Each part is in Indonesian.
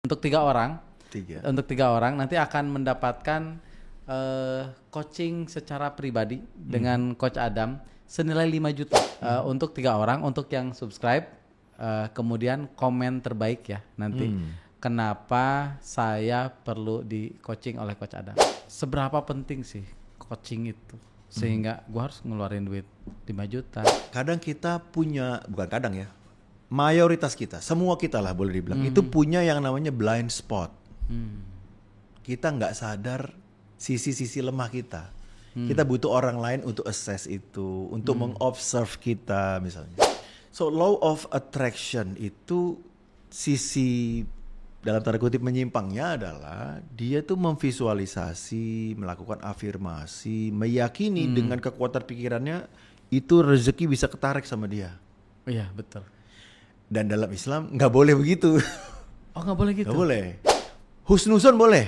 Untuk 3 orang, Tiga. nanti akan mendapatkan coaching secara pribadi dengan Coach Adam senilai 5 juta untuk 3 orang, untuk yang subscribe, kemudian komen terbaik ya nanti. Kenapa saya perlu di coaching oleh Coach Adam? Seberapa penting sih coaching itu sehingga gua harus ngeluarin duit 5 juta? Kadang kita punya, bukan kadang ya, mayoritas kita, semua kita lah boleh dibilang, itu punya yang namanya blind spot. Kita nggak sadar sisi-sisi lemah kita. Kita butuh orang lain untuk assess itu, untuk mengobserve kita misalnya. So law of attraction itu sisi dalam tanda kutip menyimpangnya adalah dia tuh memvisualisasi, melakukan afirmasi, meyakini dengan kekuatan pikirannya itu rezeki bisa ketarik sama dia. Iya betul. Dan dalam Islam nggak boleh begitu. Oh nggak boleh gitu? Nggak boleh. Husnuzon boleh.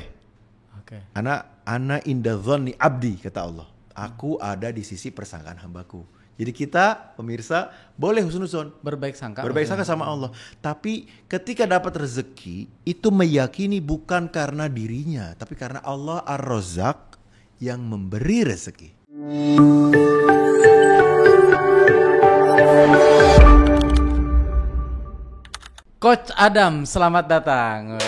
Oke. Ana inda dzanni abdi, kata Allah. Aku ada di sisi persangkaan hambaku. Jadi kita pemirsa boleh husnuzon, Berbaik sangka sama Allah. Tapi ketika dapat rezeki itu meyakini bukan karena dirinya, tapi karena Allah Ar-Razzaq yang memberi rezeki. Coach Adam, selamat datang.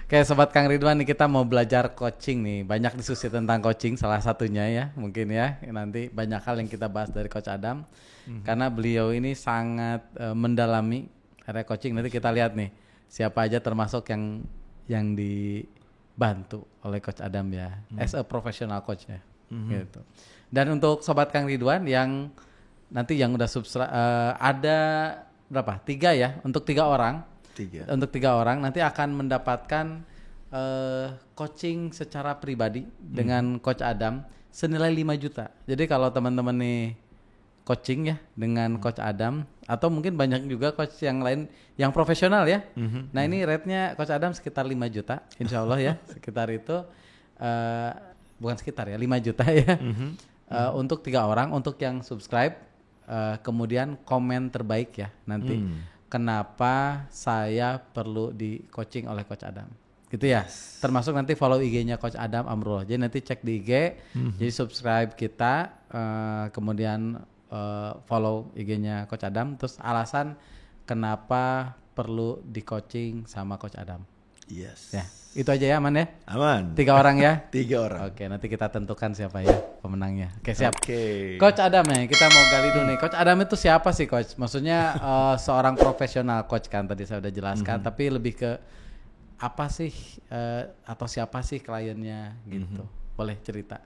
Oke, Sobat Kang Ridwan nih, kita mau belajar coaching nih. Banyak diskusi tentang coaching, salah satunya ya mungkin ya. Nanti banyak hal yang kita bahas dari Coach Adam. Karena beliau ini sangat mendalami area coaching. Nanti kita lihat nih siapa aja termasuk yang dibantu oleh Coach Adam ya. As a professional coach ya. Gitu. Dan untuk Sobat Kang Ridwan yang nanti yang udah subscribe, ada berapa? 3 ya, untuk 3 orang. Untuk 3 orang nanti akan mendapatkan coaching secara pribadi dengan Coach Adam senilai 5 juta. Jadi kalau teman-teman nih coaching ya dengan Coach Adam, atau mungkin banyak juga coach yang lain yang profesional ya. Nah ini rate-nya Coach Adam sekitar 5 juta insya Allah ya. Sekitar itu, bukan sekitar ya, 5 juta ya. Untuk 3 orang, untuk yang subscribe, kemudian komen terbaik ya nanti. Kenapa saya perlu di coaching oleh Coach Adam, gitu ya. Termasuk nanti follow IG-nya Coach Adam Amrullah. Jadi nanti cek di IG, jadi subscribe kita, kemudian follow IG-nya Coach Adam. Terus alasan kenapa perlu di coaching sama Coach Adam. Yes. Ya, itu aja ya, aman ya? Aman. 3 orang ya? 3 orang. Oke, nanti kita tentukan siapa ya pemenangnya. Oke, siap. Oke. Coach Adam ya, kita mau gali dulu nih. Coach Adam itu siapa sih, Coach? Maksudnya seorang profesional coach kan, tadi saya udah jelaskan. Tapi lebih ke apa sih, atau siapa sih kliennya gitu. Boleh cerita.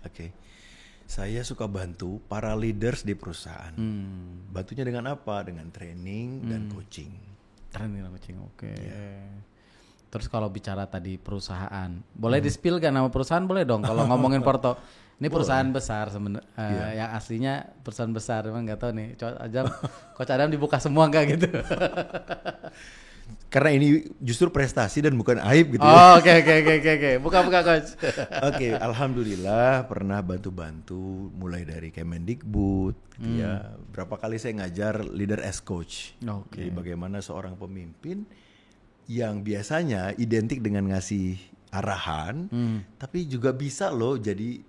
Oke. Saya suka bantu para leaders di perusahaan. Bantunya dengan apa? Dengan training dan coaching. Training dan coaching, oke. Terus kalau bicara tadi perusahaan, boleh di-spill kan nama perusahaan, boleh dong kalau ngomongin Porto. Ini perusahaan besar sebenarnya, yang aslinya perusahaan besar, emang nggak tahu nih. Coach Adam dibuka semua nggak gitu? Karena ini justru prestasi dan bukan aib gitu ya. Oke. Buka Coach. Oke, alhamdulillah pernah bantu-bantu mulai dari Kemendikbud, ya. Berapa kali saya ngajar leader as coach. Jadi bagaimana seorang pemimpin yang biasanya identik dengan ngasih arahan, tapi juga bisa loh jadi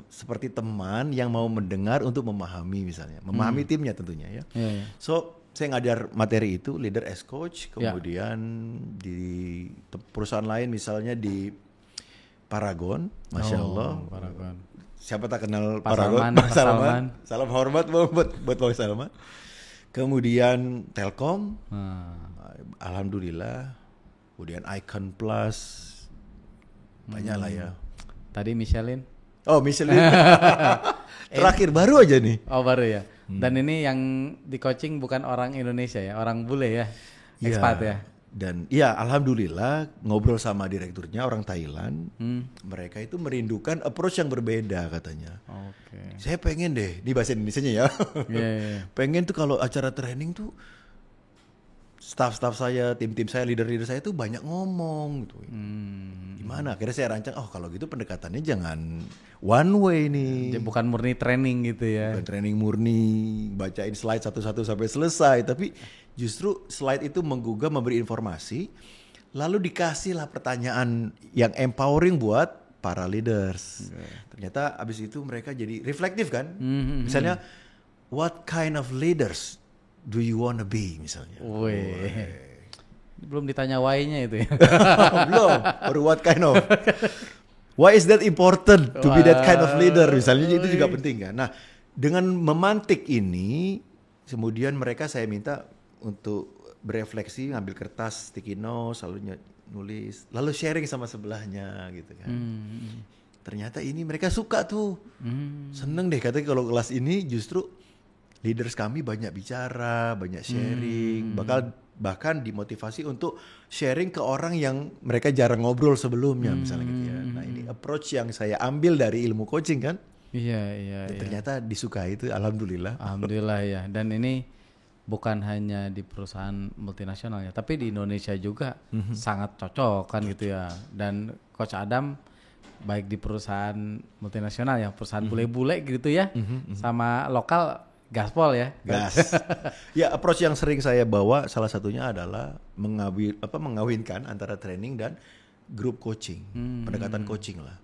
seperti teman yang mau mendengar untuk memahami misalnya, memahami timnya tentunya ya. So saya ngajar materi itu leader as coach, kemudian di perusahaan lain misalnya di Paragon, Masya Allah. Paragon. Siapa tak kenal Pak Paragon? Salman. Salam hormat buat Pak Salman. Kemudian Telkom. Alhamdulillah. Kemudian Icon Plus. Banyak lah ya. Tadi Michelin. Oh, Michelin. Terakhir baru aja nih. Oh, baru ya. Dan ini yang di coaching bukan orang Indonesia ya, orang bule ya. Expat ya. Dan ya alhamdulillah ngobrol sama direkturnya orang Thailand. Mereka itu merindukan approach yang berbeda katanya. Saya pengen deh, di bahasa Indonesianya ya. Pengen tuh kalau acara training tuh staff-staff saya, tim-tim saya, leader-leader saya tuh banyak ngomong gitu. Gimana? Akhirnya saya rancang, kalau gitu pendekatannya jangan one way nih. Bukan murni training gitu ya. Bukan training murni, bacain slide satu-satu sampai selesai. Tapi justru slide itu menggugah, memberi informasi. Lalu dikasihlah pertanyaan yang empowering buat para leaders. Ternyata abis itu mereka jadi reflektif kan. Misalnya, what kind of leaders do you wanna be misalnya? Belum ditanya why-nya itu ya. Belum, or what kind of. Why is that important to be that kind of leader misalnya, itu juga penting kan. Nah, dengan memantik ini, kemudian mereka saya minta untuk berefleksi, ngambil kertas, sticky notes, lalu nulis, lalu sharing sama sebelahnya gitu kan. Ternyata ini mereka suka tuh. Seneng deh katanya kalau kelas ini justru leaders kami banyak bicara, banyak sharing, bahkan dimotivasi untuk sharing ke orang yang mereka jarang ngobrol sebelumnya misalnya gitu ya. Nah, ini approach yang saya ambil dari ilmu coaching kan. Iya. Dan ternyata disukai itu, alhamdulillah. Alhamdulillah ya. Dan ini bukan hanya di perusahaan multinasional ya, tapi di Indonesia juga sangat cocok kan gitu ya. Dan Coach Adam baik di perusahaan multinasional ya, perusahaan bule-bule gitu ya, sama lokal gaspol ya. Gas. Ya, approach yang sering saya bawa salah satunya adalah mengawinkan antara training dan group coaching, pendekatan coaching lah.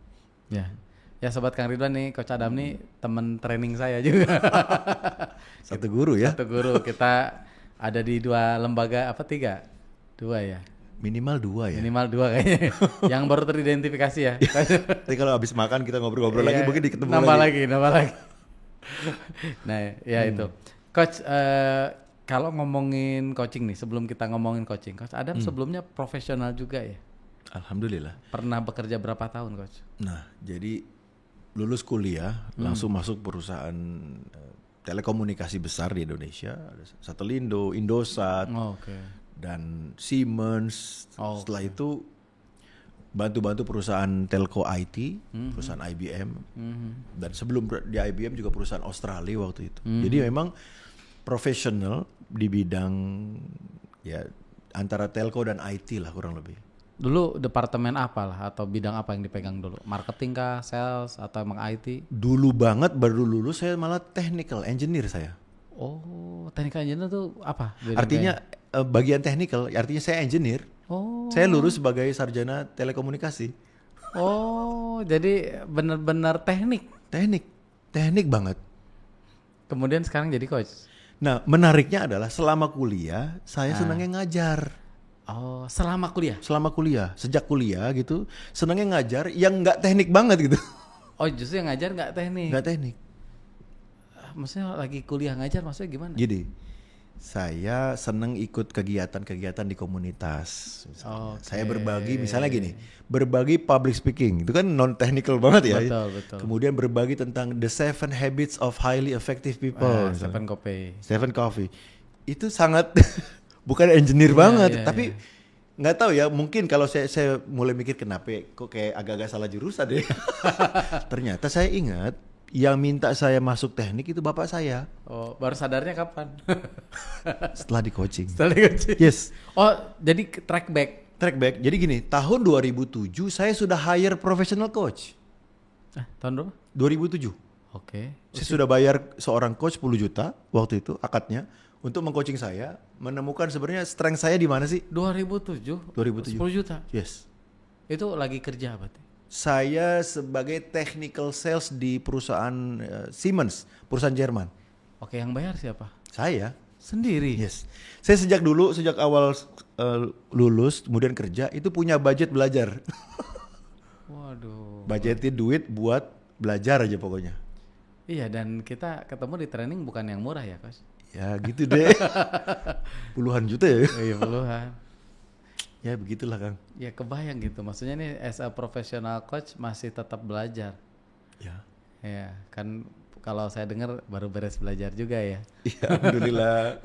Ya sobat Kang Ridwan nih, Coach Adam nih teman training saya juga. Satu guru ya? Satu guru, kita ada di 2 lembaga, 3? 2 ya? Minimal 2 ya? Minimal 2 kayaknya, yang baru teridentifikasi ya. Tapi kalau habis makan kita ngobrol-ngobrol lagi, mungkin ketemu nambah lagi. Nah ya itu. Coach, kalau ngomongin coaching nih, sebelum kita ngomongin coaching, Coach Adam sebelumnya profesional juga ya? Alhamdulillah. Pernah bekerja berapa tahun Coach? Nah, jadi lulus kuliah langsung masuk perusahaan telekomunikasi besar di Indonesia, ada Satelindo, Indosat, dan Siemens. Setelah itu bantu-bantu perusahaan telco IT, perusahaan IBM, dan sebelum di IBM juga perusahaan Australia waktu itu. Jadi memang profesional di bidang ya antara telco dan IT lah kurang lebih. Dulu departemen apa lah atau bidang apa yang dipegang dulu? Marketing kah, sales atau emang IT? Dulu banget baru lulus saya malah technical engineer saya. Oh, technical engineer tuh apa? Artinya bagian technical, artinya saya engineer. Saya lulus sebagai sarjana telekomunikasi. Oh, jadi benar-benar teknik banget. Kemudian sekarang jadi coach. Nah, menariknya adalah selama kuliah saya senangnya ngajar. Oh, selama kuliah? Selama kuliah, sejak kuliah gitu, senangnya ngajar yang nggak teknik banget gitu. Oh, justru yang ngajar nggak teknik? Nggak teknik. Maksudnya lagi kuliah ngajar, maksudnya gimana? Gini, saya seneng ikut kegiatan-kegiatan di komunitas. Saya berbagi, misalnya gini, berbagi public speaking, itu kan non-technical banget ya. Betul. Kemudian berbagi tentang the 7 habits of highly effective people. Stephen Covey. Itu sangat... bukan engineer banget, tapi nggak tahu ya, mungkin kalau saya mulai mikir kenapa kok kayak agak-agak salah jurusan deh. Ternyata saya ingat yang minta saya masuk teknik itu bapak saya. Oh, baru sadarnya kapan? Setelah di coaching. Yes. Oh, jadi track back. Jadi gini, tahun 2007 saya sudah hire professional coach. Tahun berapa? 2007. Oke. Saya sudah bayar seorang coach 10 juta waktu itu akadnya. Untuk mengcoaching saya, menemukan sebenarnya strength saya di mana sih? 2007. 10 juta? Yes. Itu lagi kerja berarti? Saya sebagai technical sales di perusahaan Siemens, perusahaan Jerman. Oke, yang bayar siapa? Saya. Sendiri? Yes. Saya sejak awal lulus, kemudian kerja, itu punya budget belajar. Waduh. Budgetin duit buat belajar aja pokoknya. Iya, dan kita ketemu di training bukan yang murah ya, Coach? Ya gitu deh. Puluhan juta ya. Iya, puluhan. Ya begitulah Kang. Ya kebayang gitu. Maksudnya nih as a professional coach masih tetap belajar. Ya, kan kalau saya dengar baru beres belajar juga ya. Iya, alhamdulillah.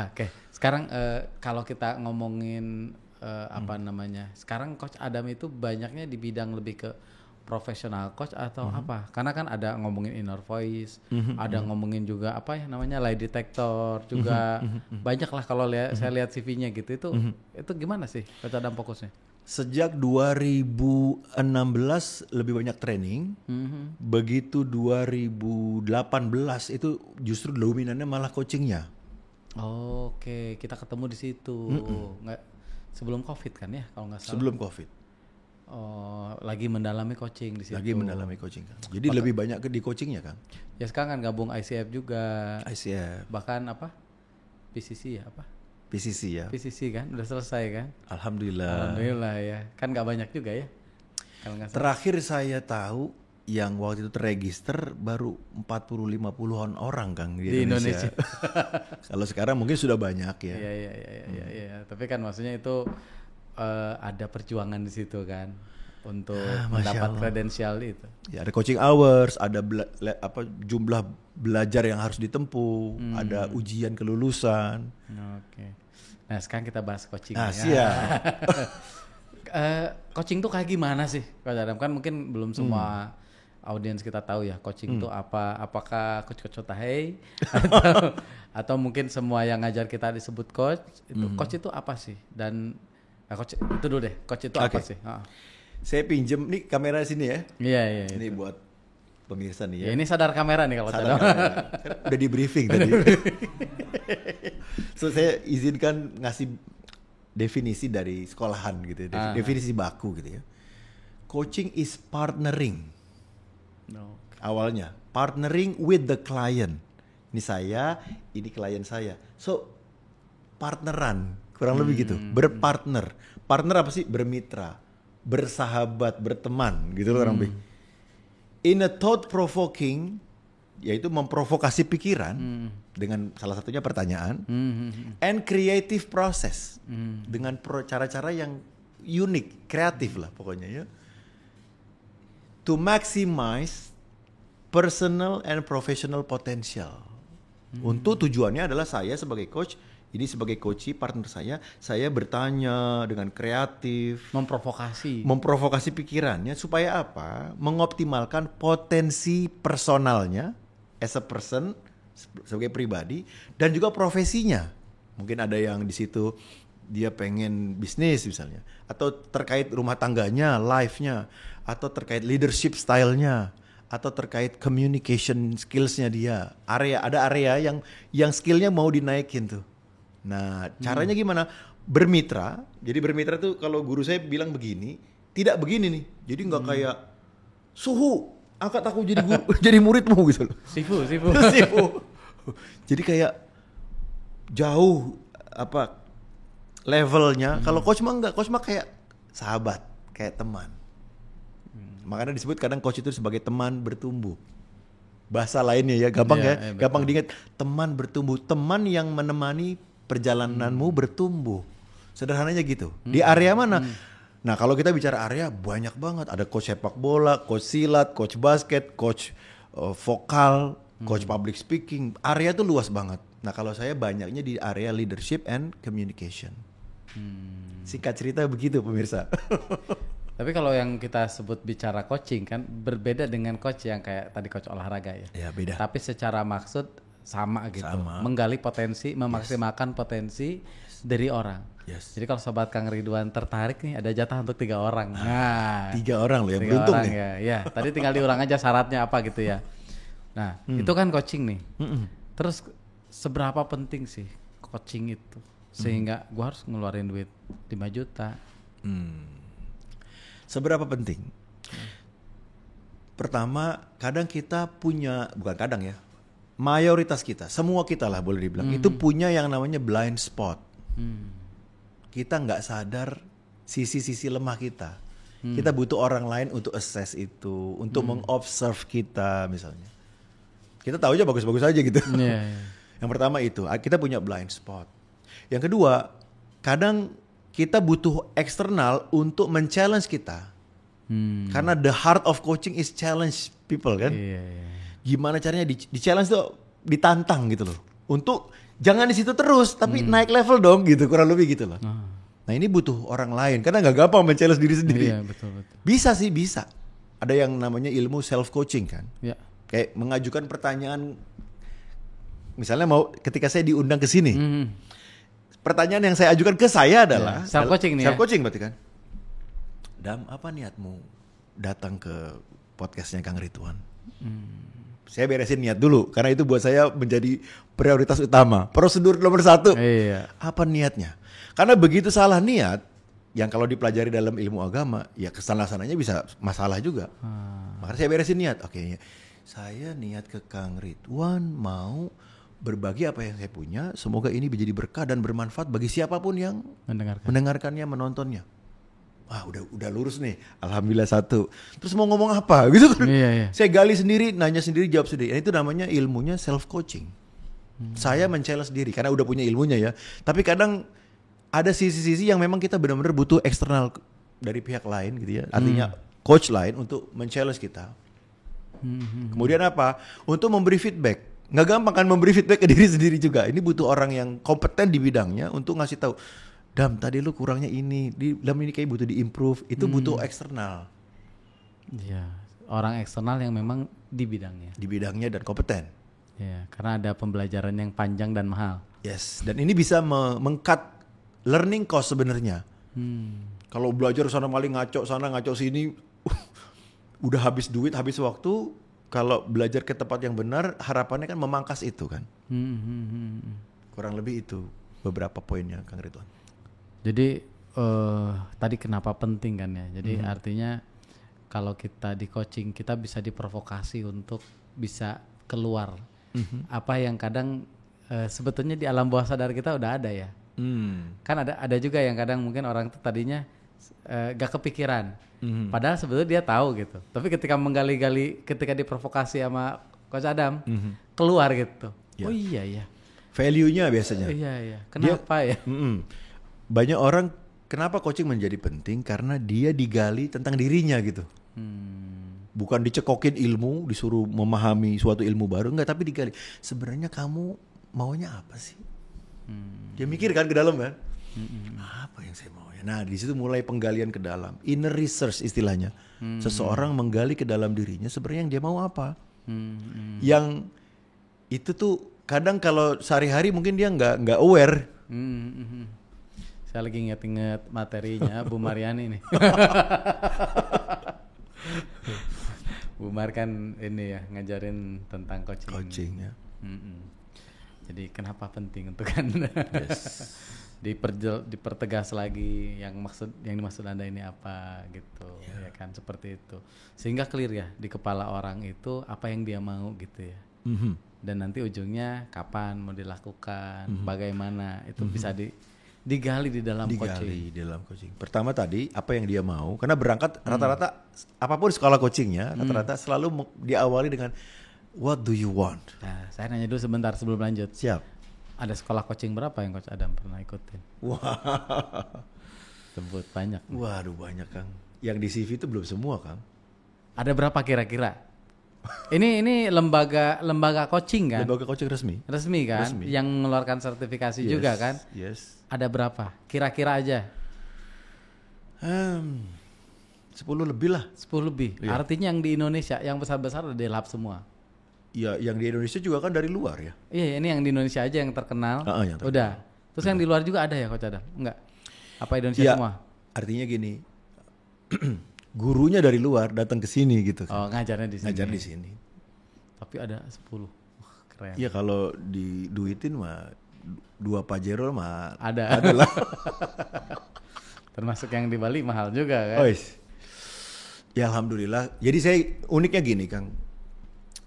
Oke. Sekarang kalau kita ngomongin sekarang Coach Adam itu banyaknya di bidang lebih ke profesional coach atau apa? Karena kan ada ngomongin inner voice, ada ngomongin juga lie detector juga banyak lah kalau saya lihat CV-nya gitu. Itu gimana sih Coach Adam fokusnya? Sejak 2016 lebih banyak training. Begitu 2018 itu justru dominannya malah coachingnya. Oke, kita ketemu di situ. Nggak, sebelum COVID kan ya, kalau nggak salah. Sebelum COVID. Oh, lagi mendalami coaching di situ. Lagi mendalami coaching kan. Jadi lebih banyak di coachingnya kan. Ya sekarang kan gabung ICF juga. ICF. Bahkan apa? PCC ya apa? PCC ya. PCC kan udah selesai kan? Alhamdulillah. Alhamdulillah ya. Kan nggak banyak juga ya. Kalau nggak salah. Terakhir saya tahu yang waktu itu terregister baru 40-50-an orang Kang di Indonesia. Kalau sekarang mungkin sudah banyak ya. Iya. Tapi kan maksudnya itu ada perjuangan di situ kan untuk mendapat kredensial itu. Ya, ada coaching hours, ada jumlah belajar yang harus ditempuh, ada ujian kelulusan. Oke. Nah, sekarang kita bahas coaching. Siap. Coaching tuh kayak gimana sih, Coach Adam? Kan mungkin belum semua audiens kita tahu ya coaching itu apa. Apakah coach Tahei atau mungkin semua yang ngajar kita disebut coach. Itu coach itu apa sih? Dan coach itu dulu deh. Coach itu apa sih? Saya pinjem nih kamera sini ya. Iya. Ini buat pemirsa nih ya. Ini sadar kamera nih kalau sadar. Kan udah di briefing tadi. So saya izinkan ngasih definisi dari sekolahan gitu ya. Definisi baku gitu ya. Coaching is partnering. Awalnya partnering with the client. Ini saya, ini klien saya. So partneran, kurang lebih gitu. Berpartner. Partner apa sih? Bermitra, bersahabat, berteman gitu loh orang lebih. In a thought provoking, yaitu memprovokasi pikiran dengan salah satunya pertanyaan, and creative process dengan cara-cara yang unik, kreatif lah pokoknya ya, to maximize personal and professional potential. Untuk tujuannya adalah saya sebagai coach, ini sebagai coachee partner saya bertanya dengan kreatif, memprovokasi pikirannya supaya apa? Mengoptimalkan potensi personalnya as a person sebagai pribadi dan juga profesinya. Mungkin ada yang di situ dia pengen bisnis misalnya, atau terkait rumah tangganya, life-nya, atau terkait leadership style-nya, atau terkait communication skills-nya dia. Ada area yang skill-nya mau dinaikin tuh. Nah, caranya gimana? Bermitra. Jadi bermitra tuh kalau guru saya bilang begini, tidak begini nih. Jadi nggak kayak Suhu, angkat aku jadi guru, jadi muridmu gitu loh. Sifu. Jadi kayak jauh apa levelnya. Kalau coach mah enggak, coach mah kayak sahabat, kayak teman. Makanya disebut kadang coach itu sebagai teman bertumbuh. Bahasa lainnya ya, gampang gampang diingat. Teman bertumbuh, teman yang menemani perjalananmu bertumbuh. Sederhananya gitu. Di area mana? Nah, kalau kita bicara area banyak banget. Ada coach sepak bola, coach silat, coach basket, coach vokal, coach public speaking. Area tuh luas banget. Nah, kalau saya banyaknya di area leadership and communication. Singkat cerita begitu pemirsa. Tapi kalau yang kita sebut bicara coaching kan berbeda dengan coach yang kayak tadi coach olahraga ya. Ya beda. Tapi secara maksud sama gitu. Menggali potensi, memaksimalkan potensi dari orang. Jadi kalau sobat Kang Ridwan tertarik nih ada jatah untuk 3 orang. Nah, 3 orang loh yang beruntung nih. Ya, tadi tinggal diulang aja syaratnya apa gitu ya. Nah, itu kan coaching nih. Terus seberapa penting sih coaching itu sehingga gua harus ngeluarin duit 5 juta? Seberapa penting? Pertama, kadang kita punya, bukan kadang ya, mayoritas kita, semua kita lah boleh dibilang, itu punya yang namanya blind spot. Kita nggak sadar sisi-sisi lemah kita. Kita butuh orang lain untuk assess itu, untuk mengobserve kita misalnya. Kita tahu aja bagus-bagus aja gitu. Yang pertama itu, kita punya blind spot. Yang kedua, kadang kita butuh eksternal untuk men-challenge kita. Karena the heart of coaching is challenge people kan. Gimana caranya di-challenge tuh, ditantang gitu loh. Untuk jangan di situ terus, tapi naik level dong gitu, kurang lebih gitu loh. Nah ini butuh orang lain, karena nggak gampang men-challenge diri sendiri. Betul. Bisa sih, bisa. Ada yang namanya ilmu self-coaching kan. Kayak mengajukan pertanyaan, misalnya mau ketika saya diundang ke sini. Pertanyaan yang saya ajukan ke saya adalah self-coaching nih. Self-coaching berarti kan. Dam, apa niatmu datang ke podcastnya Kang Ridwan? Saya beresin niat dulu, karena itu buat saya menjadi prioritas utama. Prosedur nomor 1, apa niatnya? Karena begitu salah niat, yang kalau dipelajari dalam ilmu agama, ya kesalahan-kesalahannya bisa masalah juga. Makanya saya beresin niat. Oke, saya niat ke Kang Ridwan mau berbagi apa yang saya punya. Semoga ini menjadi berkah dan bermanfaat bagi siapapun yang mendengarkannya, menontonnya. Wah, udah lurus nih. Alhamdulillah 1. Terus mau ngomong apa gitu kan. Saya gali sendiri, nanya sendiri, jawab sendiri. Itu namanya ilmunya self coaching. Saya men-challenge diri karena udah punya ilmunya ya. Tapi kadang ada sisi-sisi yang memang kita benar-benar butuh eksternal dari pihak lain gitu ya. Artinya coach lain untuk men-challenge kita. Kemudian apa? Untuk memberi feedback. Nggak gampang kan memberi feedback ke diri sendiri juga. Ini butuh orang yang kompeten di bidangnya untuk ngasih tahu. Dam, tadi lu kurangnya ini, Dam ini kayak butuh diimprove, itu butuh eksternal. Iya, orang eksternal yang memang di bidangnya. Di bidangnya dan kompeten. Ya, karena ada pembelajaran yang panjang dan mahal. Yes, dan ini bisa meng-cut learning cost sebenarnya. Kalau belajar sana maling ngaco sana ngaco sini, udah habis duit, habis waktu. Kalau belajar ke tempat yang benar, harapannya kan memangkas itu kan. Kurang lebih itu beberapa poinnya, Kang Ridwan. Jadi tadi kenapa penting kan ya? Jadi artinya kalau kita di coaching kita bisa diprovokasi untuk bisa keluar apa yang kadang sebetulnya di alam bawah sadar kita udah ada ya. Kan ada juga yang kadang mungkin orang tuh tadinya gak kepikiran, padahal sebetulnya dia tahu gitu. Tapi ketika menggali-gali, ketika diprovokasi sama Coach Adam, keluar gitu. Oh iya ya. Value-nya biasanya. Iya. Kenapa ya? Banyak orang kenapa coaching menjadi penting karena dia digali tentang dirinya gitu. Bukan dicekokin ilmu, disuruh memahami suatu ilmu baru, enggak, tapi digali. Sebenarnya kamu maunya apa sih? Dia mikir kan ke dalam kan? Apa yang saya mau ya? Nah, di situ mulai penggalian ke dalam. Inner research istilahnya. Seseorang menggali ke dalam dirinya sebenarnya yang dia mau apa. Yang itu tuh kadang kalau sehari-hari mungkin dia nggak aware. Saya lagi inget-inget materinya Bu Mariani nih. Bu Mar kan ini ya ngajarin tentang coaching. Coaching ya. Jadi kenapa penting untuk kan dipertegas lagi yang dimaksud Anda ini apa gitu ya kan, seperti itu. Sehingga clear ya di kepala orang itu apa yang dia mau gitu ya. Dan nanti ujungnya kapan mau dilakukan, bagaimana itu bisa digali di dalam coaching. Pertama tadi apa yang dia mau, karena berangkat rata-rata apapun sekolah coachingnya rata-rata selalu diawali dengan what do you want. Nah, saya nanya dulu sebentar sebelum lanjut. Siap. Ada sekolah coaching berapa yang Coach Adam pernah ikutin? Wah. Sebut banyak. Waduh banyak Kang. Yang di CV itu belum semua Kang. Ada berapa kira-kira? Ini lembaga coaching kan? Lembaga coaching resmi. Resmi kan? Resmi. Yang mengeluarkan sertifikasi juga kan? Yes. Ada berapa? Kira-kira aja. 10 lebih lah. 10 lebih. Iya. Artinya yang di Indonesia yang besar-besar udah dilap semua. Iya, yang di Indonesia juga kan dari luar ya. Iya, ini yang di Indonesia aja yang terkenal. Yang terkenal. Udah. Terus yang di luar juga ada ya Coach Adam? Enggak. Apa Indonesia semua? Artinya gini. Gurunya dari luar datang ke sini gitu. Oh, ngajarnya di sini. Ngajar di sini. Tapi ada 10. Wah, keren. Iya, kalau diduitin mah 2 Pajero mah ada lah. Termasuk yang di Bali mahal juga kan. Ya alhamdulillah. Jadi saya uniknya gini Kang.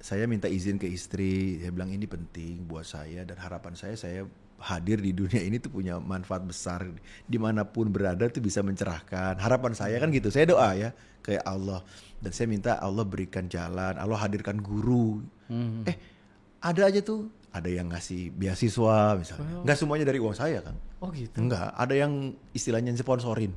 Saya minta izin ke istri, saya bilang ini penting buat saya dan harapan saya hadir di dunia ini tuh punya manfaat besar, dimanapun berada tuh bisa mencerahkan. Harapan saya kan gitu, saya doa ya ke Allah dan saya minta Allah berikan jalan, Allah hadirkan guru. Ada aja tuh, ada yang ngasih beasiswa misalnya, nggak semuanya dari uang saya kan? Oh gitu? Enggak, ada yang istilahnya sponsorin.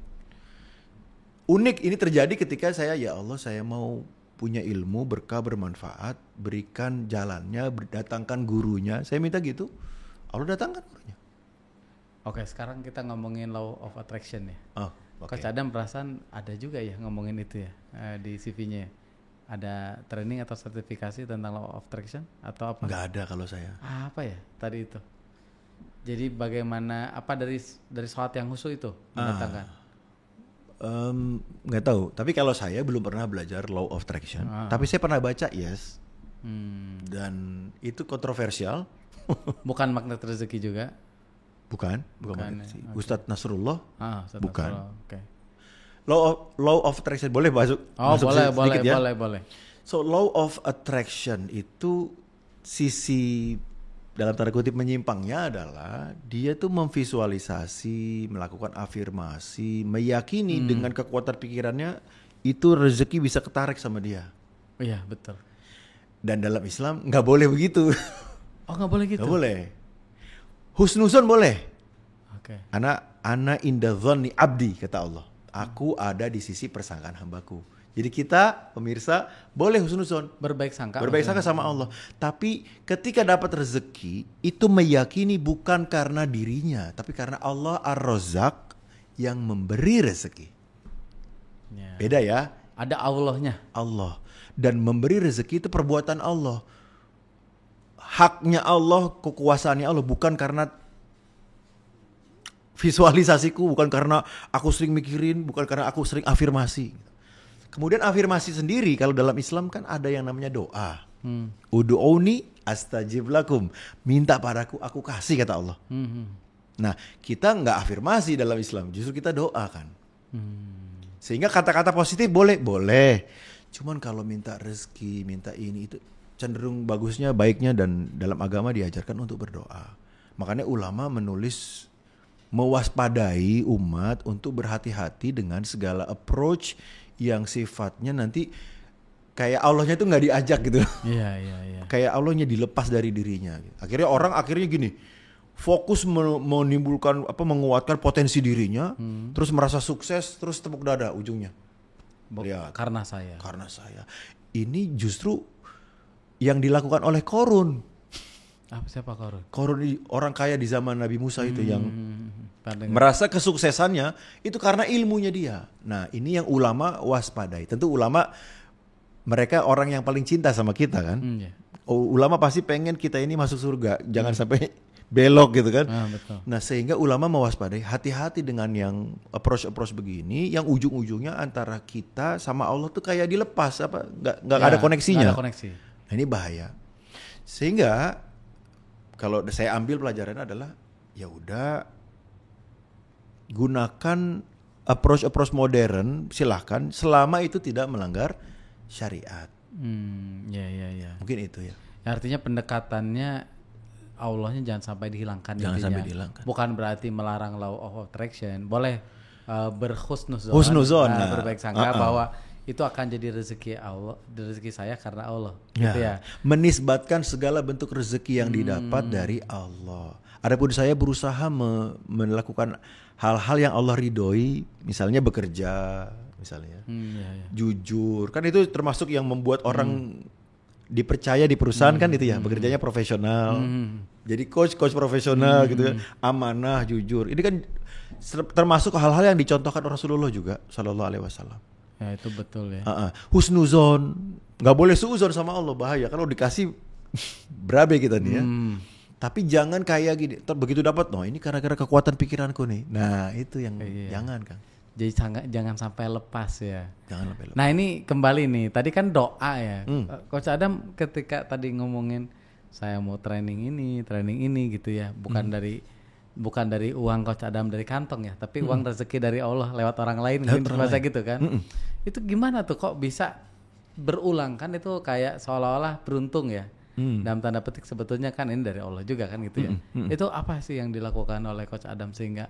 Unik ini terjadi ketika saya ya Allah saya mau punya ilmu berkah bermanfaat, berikan jalannya, datangkan gurunya. Saya minta gitu, Allah datangkan gurunya. Oke, sekarang kita ngomongin law of attraction ya. Coach Adam perasaan ada juga ya ngomongin itu ya di CV-nya. Ada training atau sertifikasi tentang law of attraction atau apa? Nggak ada kalau saya. Apa ya tadi itu? Jadi bagaimana apa dari sholat yang khusyuk itu mendatangkan? Nggak tahu. Tapi kalau saya belum pernah belajar law of attraction. Tapi saya pernah baca, yes. Dan itu kontroversial. Bukan magnet rezeki juga? Bukan magnet rezeki. Okay. Ustadz Nasrullah? Ustadz bukan. Nasrullah. Okay. Law of attraction boleh masuk? Boleh, ya? boleh. So law of attraction itu sisi dalam tanda kutip menyimpangnya adalah dia tuh memvisualisasi, melakukan afirmasi, meyakini dengan kekuatan pikirannya itu rezeki bisa ketarik sama dia. Iya, betul. Dan dalam Islam nggak boleh begitu. Oh, nggak boleh gitu? Nggak boleh. Husnuzon boleh. Oke. Ana inda dhanni abdi, kata Allah. Aku ada di sisi persangkaan hambaku. Jadi kita, pemirsa, boleh husnuzon. Berbaik sangka sama Allah. Tapi ketika dapat rezeki, itu meyakini bukan karena dirinya, tapi karena Allah Ar-Razzaq yang memberi rezeki. Ya. Beda ya. Ada Allahnya. Allah. Dan memberi rezeki itu perbuatan Allah. Haknya Allah, kekuasaannya Allah, bukan karena visualisasiku, bukan karena aku sering mikirin, bukan karena aku sering afirmasi. Kemudian afirmasi sendiri kalau dalam Islam kan ada yang namanya doa. Ud'uni astajib lakum. Minta padaku, aku kasih, kata Allah. Nah, kita nggak afirmasi dalam Islam, justru kita doa kan. Sehingga kata-kata positif boleh. Cuman kalau minta rezeki, minta ini itu cenderung bagusnya, baiknya dan dalam agama diajarkan untuk berdoa. Makanya ulama menulis mewaspadai umat untuk berhati-hati dengan segala approach yang sifatnya nanti kayak Allahnya itu nggak diajak gitu. Iya. Kayak Allahnya dilepas dari dirinya. Akhirnya orang gini, fokus menimbulkan menguatkan potensi dirinya, terus merasa sukses, terus tepuk dada ujungnya. Lihat. Karena saya. Ini justru yang dilakukan oleh Qarun. Siapa Qarun? Qarun orang kaya di zaman Nabi Musa itu yang merasa kesuksesannya itu karena ilmunya dia. Nah, ini yang ulama waspadai. Tentu ulama mereka orang yang paling cinta sama kita kan. Ulama pasti pengen kita ini masuk surga, jangan sampai belok gitu kan. Betul. Nah, sehingga ulama mewaspadai, hati-hati dengan yang approach begini, yang ujung-ujungnya antara kita sama Allah tuh kayak dilepas, nggak ada koneksinya. Gak ada koneksi. Nah, ini bahaya. Sehingga kalau saya ambil pelajaran adalah ya udah gunakan approach modern, silahkan selama itu tidak melanggar syariat. Ya. Mungkin itu ya. Artinya pendekatannya Allahnya jangan sampai dihilangkan. Sampai dihilangkan. Bukan berarti melarang law of attraction. Boleh berhusnuzon, berbaik sangka bahwa itu akan jadi rezeki Allah, rezeki saya karena Allah. Ya. Gitu ya. Menisbatkan segala bentuk rezeki yang didapat dari Allah. Adapun saya berusaha melakukan hal-hal yang Allah ridhoi, misalnya bekerja, misalnya jujur, kan itu termasuk yang membuat orang dipercaya di perusahaan kan itu ya, bekerjanya profesional, jadi coach profesional gitu kan, amanah, jujur. Ini kan termasuk hal-hal yang dicontohkan Rasulullah juga, Sallallahu Alaihi Wasallam. Ya itu betul ya. Husnuzon, nggak boleh suuzon sama Allah, bahaya. Kalau dikasih berabe kita nih ya. Tapi jangan kayak gini, begitu dapat, ini karena kekuatan pikiranku nih. Nah itu yang jangan Kang. Jadi jangan sampai lepas ya. Jangan sampai lepas. Nah ini kembali nih, tadi kan doa ya. Coach Adam ketika tadi ngomongin saya mau training ini gitu ya, bukan dari uang Coach Adam dari kantong ya, tapi uang rezeki dari Allah lewat orang lain, bahasa gitu kan. Itu gimana tuh kok bisa berulang kan, itu kayak seolah-olah beruntung ya. Dalam tanda petik sebetulnya kan ini dari Allah juga kan gitu ya. Itu apa sih yang dilakukan oleh Coach Adam sehingga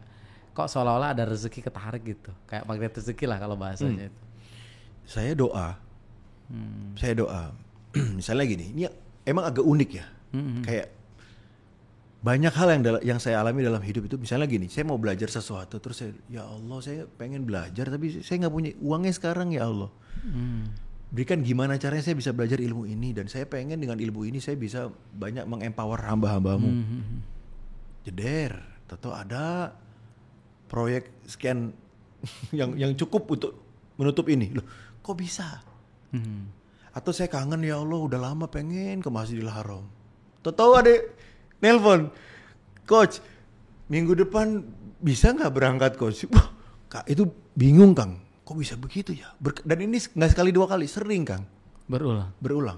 kok seolah-olah ada rezeki ketarik gitu, kayak magnet rezeki lah kalau bahasanya itu. Saya doa. Misalnya gini, ini emang agak unik ya. Kayak banyak hal yang saya alami dalam hidup itu. Misalnya gini, saya mau belajar sesuatu, terus ya Allah saya pengen belajar tapi saya nggak punya uangnya sekarang ya Allah. Berikan gimana caranya saya bisa belajar ilmu ini, dan saya pengen dengan ilmu ini saya bisa banyak mengempower hamba-hambamu. Jeder, tentu ada proyek sekian yang cukup untuk menutup ini. Loh, kok bisa? Atau saya kangen ya Allah, udah lama pengen ke Masjidil Haram. Tahu ada nelpon, Coach, minggu depan bisa nggak berangkat Coach? Wah, Itu bingung Kang, kok bisa begitu ya? Dan ini nggak sekali 2 kali, sering Kang. Berulang.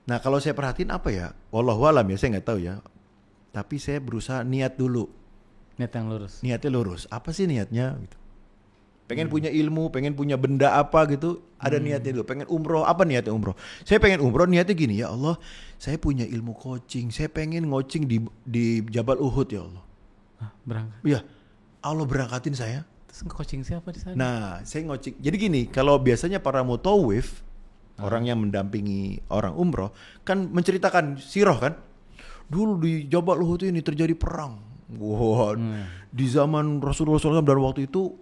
Nah kalau saya perhatiin apa ya, wallahu alam ya, saya nggak tahu ya. Tapi saya berusaha niat dulu. Niatnya lurus. Apa sih niatnya? Gitu. Pengen punya ilmu, pengen punya benda apa gitu, ada niatnya dulu. Pengen umroh, apa niatnya umroh? Saya pengen umroh, niatnya gini, ya Allah, saya punya ilmu coaching, saya pengen coaching di Jabal Uhud ya Allah. Berangkat. Iya, Allah berangkatin saya. Terus coaching siapa di sana? Nah, saya coaching. Jadi gini, kalau biasanya para mutawif, orang yang mendampingi orang umroh, kan menceritakan sirah kan. Dulu di Jabal Uhud ini terjadi perang. Wah, di zaman Rasulullah SAW dan waktu itu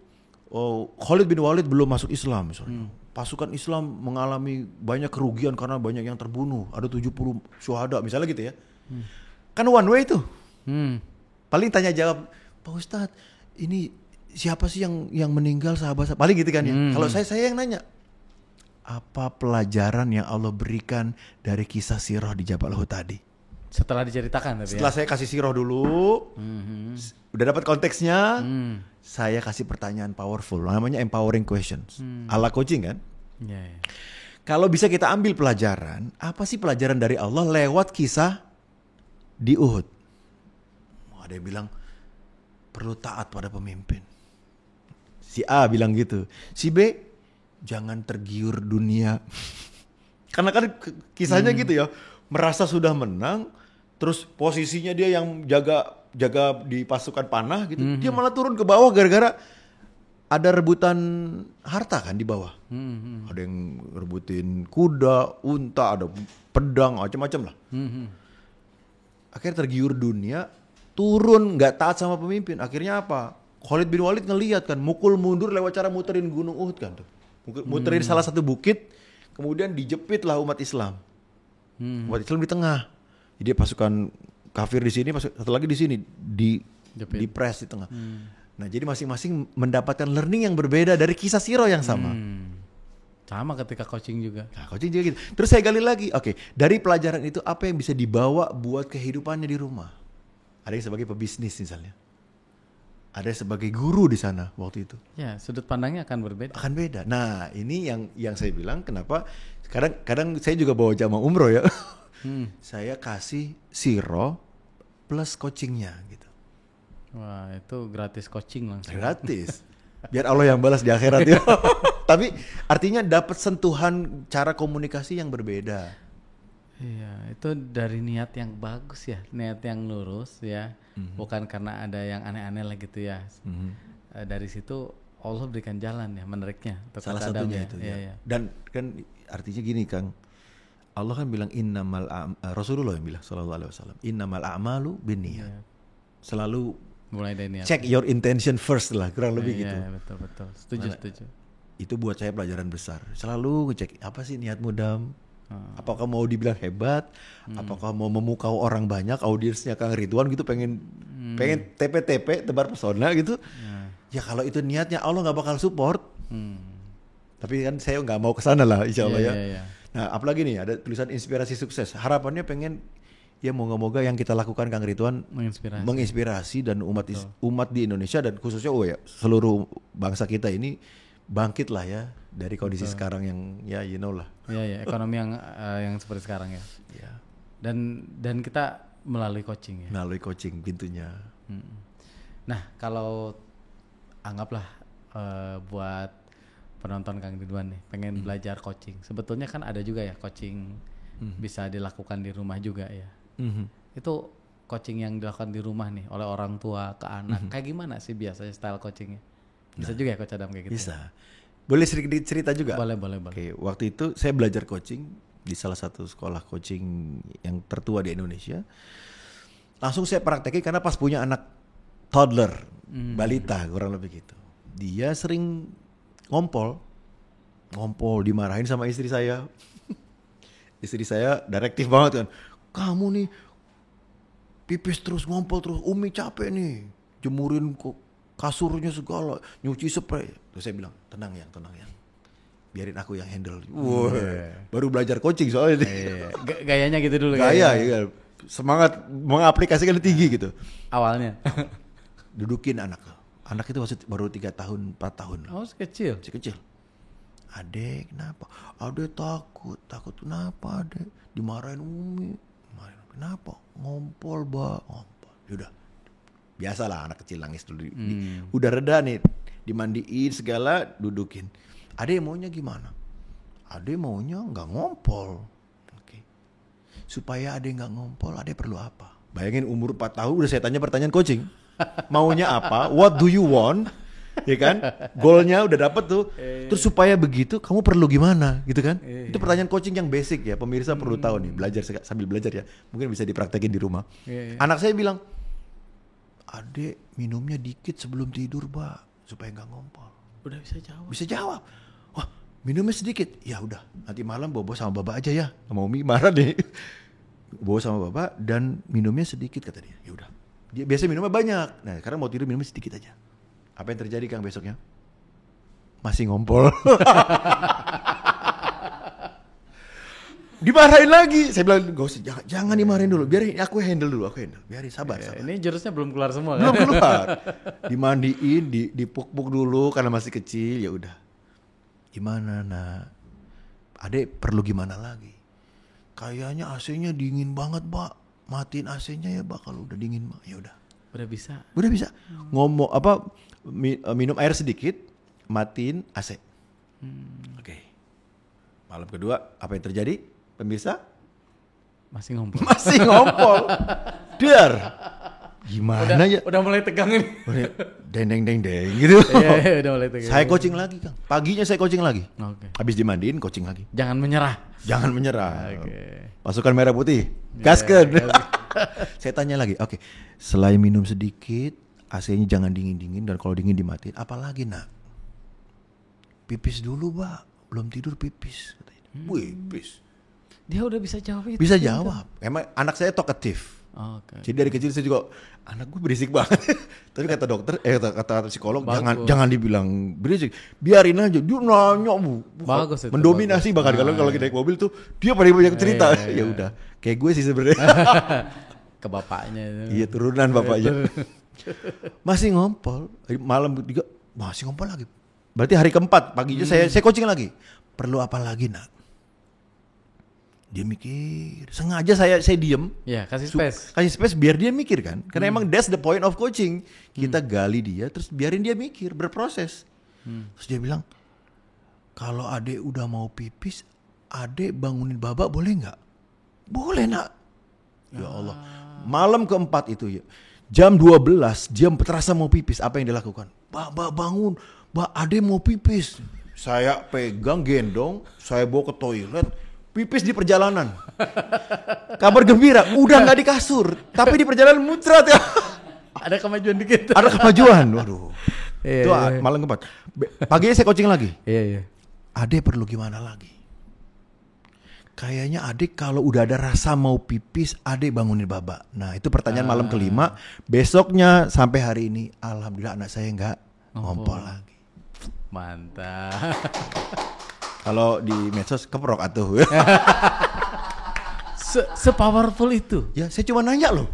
Khalid bin Walid belum masuk Islam misalnya. Pasukan Islam mengalami banyak kerugian karena banyak yang terbunuh. Ada 70 syuhada misalnya gitu ya. Kan one way tuh. Paling tanya jawab, Pak Ustadz, ini siapa sih yang meninggal sahabat? Paling gitu kan ya. Kalau saya yang nanya, apa pelajaran yang Allah berikan dari kisah sirah di Jabal Uhud tadi? Setelah diceritakan tapi setelah saya kasih sirah dulu, udah dapat konteksnya, saya kasih pertanyaan powerful, namanya empowering questions, ala coaching kan. Kalau bisa kita ambil pelajaran, apa sih pelajaran dari Allah lewat kisah di Uhud? Ada yang bilang perlu taat pada pemimpin. Si A bilang gitu, si B jangan tergiur dunia. Karena kan kisahnya gitu ya, merasa sudah menang, terus posisinya dia yang jaga di pasukan panah gitu, dia malah turun ke bawah gara-gara ada rebutan harta kan di bawah. Ada yang rebutin kuda, unta, ada pedang, macam-macam lah. Akhirnya tergiur dunia, turun nggak taat sama pemimpin. Akhirnya apa? Khalid bin Walid ngelihat kan, mukul mundur lewat cara muterin gunung Uhud kan tuh. Muterin salah satu bukit, kemudian dijepit lah umat Islam. Umat Islam di tengah. Jadi pasukan kafir di sini, satu lagi di sini, di press di tengah. Nah jadi masing-masing mendapatkan learning yang berbeda dari kisah sirah yang sama. Sama ketika coaching juga. Nah, coaching juga gitu. Terus saya gali lagi, oke, dari pelajaran itu apa yang bisa dibawa buat kehidupannya di rumah? Ada yang sebagai pebisnis misalnya. Ada yang sebagai guru di sana waktu itu. Ya, sudut pandangnya akan berbeda. Akan beda. Nah ini yang saya bilang kenapa kadang saya juga bawa jamaah umroh ya. Saya kasih sirah plus coachingnya gitu. Wah itu gratis coaching langsung. Gratis. Biar Allah yang balas di akhirat ya. Tapi artinya dapat sentuhan cara komunikasi yang berbeda. Iya itu dari niat yang bagus ya. Niat yang lurus ya. Bukan karena ada yang aneh-aneh lah gitu ya. Dari situ Allah berikan jalan ya menariknya. Salah satunya itu ya. Dan kan artinya gini Kang. Allah kan bilang Rasulullah yang bilang sallallahu alaihi wasallam, innamal a'malu binniyat. Selalu mulai dari niat. Check your intention first lah, kurang lebih gitu. Iya, betul. Setuju. Itu buat saya pelajaran besar. Selalu ngecek apa sih niatmu Dam? Apakah mau dibilang hebat? Apakah mau memukau orang banyak, audiensnya Kang Ridwan gitu pengen TP tebar pesona gitu. Ya kalau itu niatnya Allah nggak bakal support. Tapi kan saya nggak mau kesana lah insya Allah ya. Nah apalagi nih ada tulisan inspirasi sukses. Harapannya pengen ya moga-moga yang kita lakukan Kang Ridwan menginspirasi dan umat di Indonesia dan khususnya seluruh bangsa kita ini bangkit lah ya dari kondisi sekarang yang ya you know lah. Iya ekonomi yang seperti sekarang ya. Iya. Dan kita melalui coaching ya. Melalui coaching pintunya. Nah kalau anggaplah buat penonton Kang Ridwan nih pengen belajar coaching, sebetulnya kan ada juga ya coaching bisa dilakukan di rumah juga ya. Itu coaching yang dilakukan di rumah nih oleh orang tua ke anak, kayak gimana sih biasanya style coachingnya? Bisa juga ya Coach Adam kayak gitu? Bisa. Boleh sedikit cerita juga? Boleh. Oke, waktu itu saya belajar coaching di salah satu sekolah coaching yang tertua di Indonesia. Langsung saya praktekin karena pas punya anak toddler, balita kurang lebih gitu. Dia sering ngompol dimarahin sama istri saya. Istri saya direktif banget kan. Kamu nih pipis terus, ngompol terus, Umi capek nih. Jemurin kasurnya segala, nyuci spray. Terus saya bilang, tenang yang. Biarin aku yang handle. Baru belajar coaching soalnya. Gayanya gitu dulu. Gaya. Semangat mengaplikasikan tinggi gitu. Awalnya. Dudukin anak Anak itu baru 3 tahun, 4 tahun. Oh, kecil. Masih kecil. Adek kenapa? Adek takut kenapa adek? Dimarahin Umi. Kenapa? Ngompol, Mbak. Ngompol. Yaudah. Biasalah anak kecil nangis dulu. Udah reda nih. Dimandiin segala, dudukin. Adek maunya gimana? Adek maunya nggak ngompol. Oke. Supaya adek nggak ngompol, adek perlu apa? Bayangin umur 4 tahun udah saya tanya pertanyaan coaching. Maunya apa? What do you want? Ya kan? Goalnya udah dapet tuh. Terus supaya begitu kamu perlu gimana? Gitu kan? Itu pertanyaan coaching yang basic ya. Pemirsa perlu tahu nih. Belajar sambil belajar ya. Mungkin bisa dipraktekin di rumah. Anak saya bilang, adek minumnya dikit sebelum tidur, Mbak. Supaya nggak ngompol. Udah bisa jawab. Bisa jawab. Wah, minumnya sedikit. Ya udah, nanti malam bobo sama Baba aja ya. Sama Umi marah nih. Bobo sama Baba dan minumnya sedikit kata dia. Ya udah. Dia biasa minumnya banyak. Nah, karena mau tidur minumnya sedikit aja. Apa yang terjadi Kang besoknya? Masih ngompol. Dimarahin lagi. Saya bilang, gak usah, jangan dimarahin dulu. Biarin aku handle dulu, Biarin sabar. Ini jurusnya belum keluar semua kan? Belum kan? keluar. Dimandiin, dipuk-puk dulu karena masih kecil, ya udah. Gimana, Nak? Adek perlu gimana lagi? Kayaknya AC-nya dingin banget, Mbak. Matiin AC-nya ya, Mbak, kalau udah dingin, Mbak. Ya udah. Udah bisa. Ngomong apa? Minum air sedikit, matiin AC. Oke. Malam kedua, apa yang terjadi? Pemirsa? Masih ngompol. Dar. Gimana ya? Udah mulai tegang ini. Deng gitu. Iya, udah mulai tegang. Saya coaching lagi, Kang. Paginya saya coaching lagi. Oke. Habis dimandiin, coaching lagi. Jangan menyerah. Oke. Pasukan merah putih. Gaskeun. Saya tanya lagi. Oke. Selain minum sedikit, AC-nya jangan dingin-dingin dan kalau dingin dimatiin. Apalagi, Nak? Pipis dulu, Mbak. Belum tidur pipis. Pipis. Dia udah bisa jawab itu. Bisa jawab. Emang anak saya talkative. Okay. Jadi dari kecil saya juga anak gue berisik banget. Tapi kata dokter, kata psikolog, jangan dibilang berisik. Biarin aja. Dia nanya, bagus itu. Mendominasi bagus. Bahkan kalau lagi naik mobil tuh dia paling banyak cerita. Ya udah. Kayak gue sih sebenarnya. Ke bapaknya. Iya, turunan bapaknya. Masih ngompol. Malam juga masih ngompol lagi. Berarti hari keempat paginya saya coaching lagi. Perlu apa lagi, Nak? Dia mikir. Sengaja saya diem. Ya, kasih space. Kasih space biar dia mikir kan. Karena emang that's the point of coaching. Kita gali dia terus biarin dia mikir, berproses. Terus dia bilang, kalau adek udah mau pipis, adek bangunin Baba boleh nggak? Boleh, Nak. Ya Allah. Malam keempat itu ya. Jam 12 dia terasa mau pipis. Apa yang dia lakukan? Mbak bangun. Mbak, adek mau pipis. Saya pegang, gendong, saya bawa ke toilet. Pipis di perjalanan. Kabar gembira, udah nggak di kasur, tapi di perjalanan muncrat ya. Ada kemajuan dikit. Ada kemajuan, waduh. Itu malam keempat. Paginya saya coaching lagi. Iya. Adek perlu gimana lagi? Kayaknya adek kalau udah ada rasa mau pipis, adek bangunin Baba. Nah itu pertanyaan malam kelima. Besoknya sampai hari ini, alhamdulillah anak saya nggak ngompol lagi. Mantap. Kalau di medsos keprok atuh. Se-powerful itu. Ya, saya cuma nanya loh.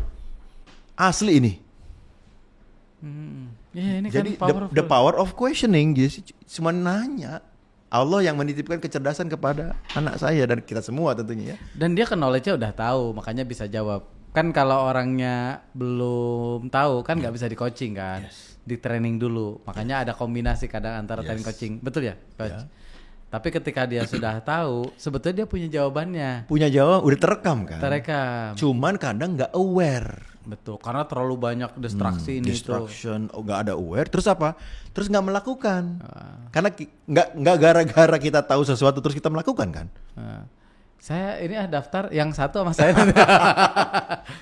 Asli ini. Ya, ini jadi kan the power of questioning. Jadi cuma nanya. Allah yang menitipkan kecerdasan kepada anak saya dan kita semua tentunya ya. Dan dia knowledge-nya udah tahu, makanya bisa jawab. Kan kalau orangnya belum tahu kan nggak bisa di coaching kan. Di training dulu. Makanya ada kombinasi kadang antara training coaching. Betul ya, Coach? Yeah. Tapi ketika dia sudah tahu, sebetulnya dia punya jawabannya. Punya jawaban, udah terekam kan? Terekam. Cuman kadang nggak aware. Betul, karena terlalu banyak distraksi ini distraction, nggak ada aware. Terus apa? Terus nggak melakukan. Karena nggak gara-gara kita tahu sesuatu terus kita melakukan kan? Saya ini daftar yang satu sama saya.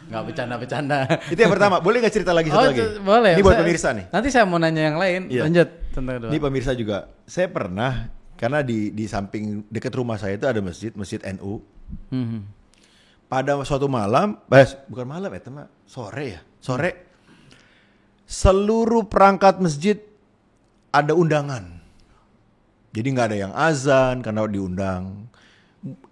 Nggak bercanda. Itu yang pertama. Boleh nggak cerita lagi satu lagi? Boleh. Ini buat pemirsa nih. Nanti saya mau nanya yang lain. Iya. Lanjut tentang kedua. Ini pemirsa juga. Saya pernah. Karena di samping dekat rumah saya itu ada masjid NU. Pada suatu malam, bukan malam ya, teman, sore. Seluruh perangkat masjid ada undangan. Jadi nggak ada yang azan karena diundang.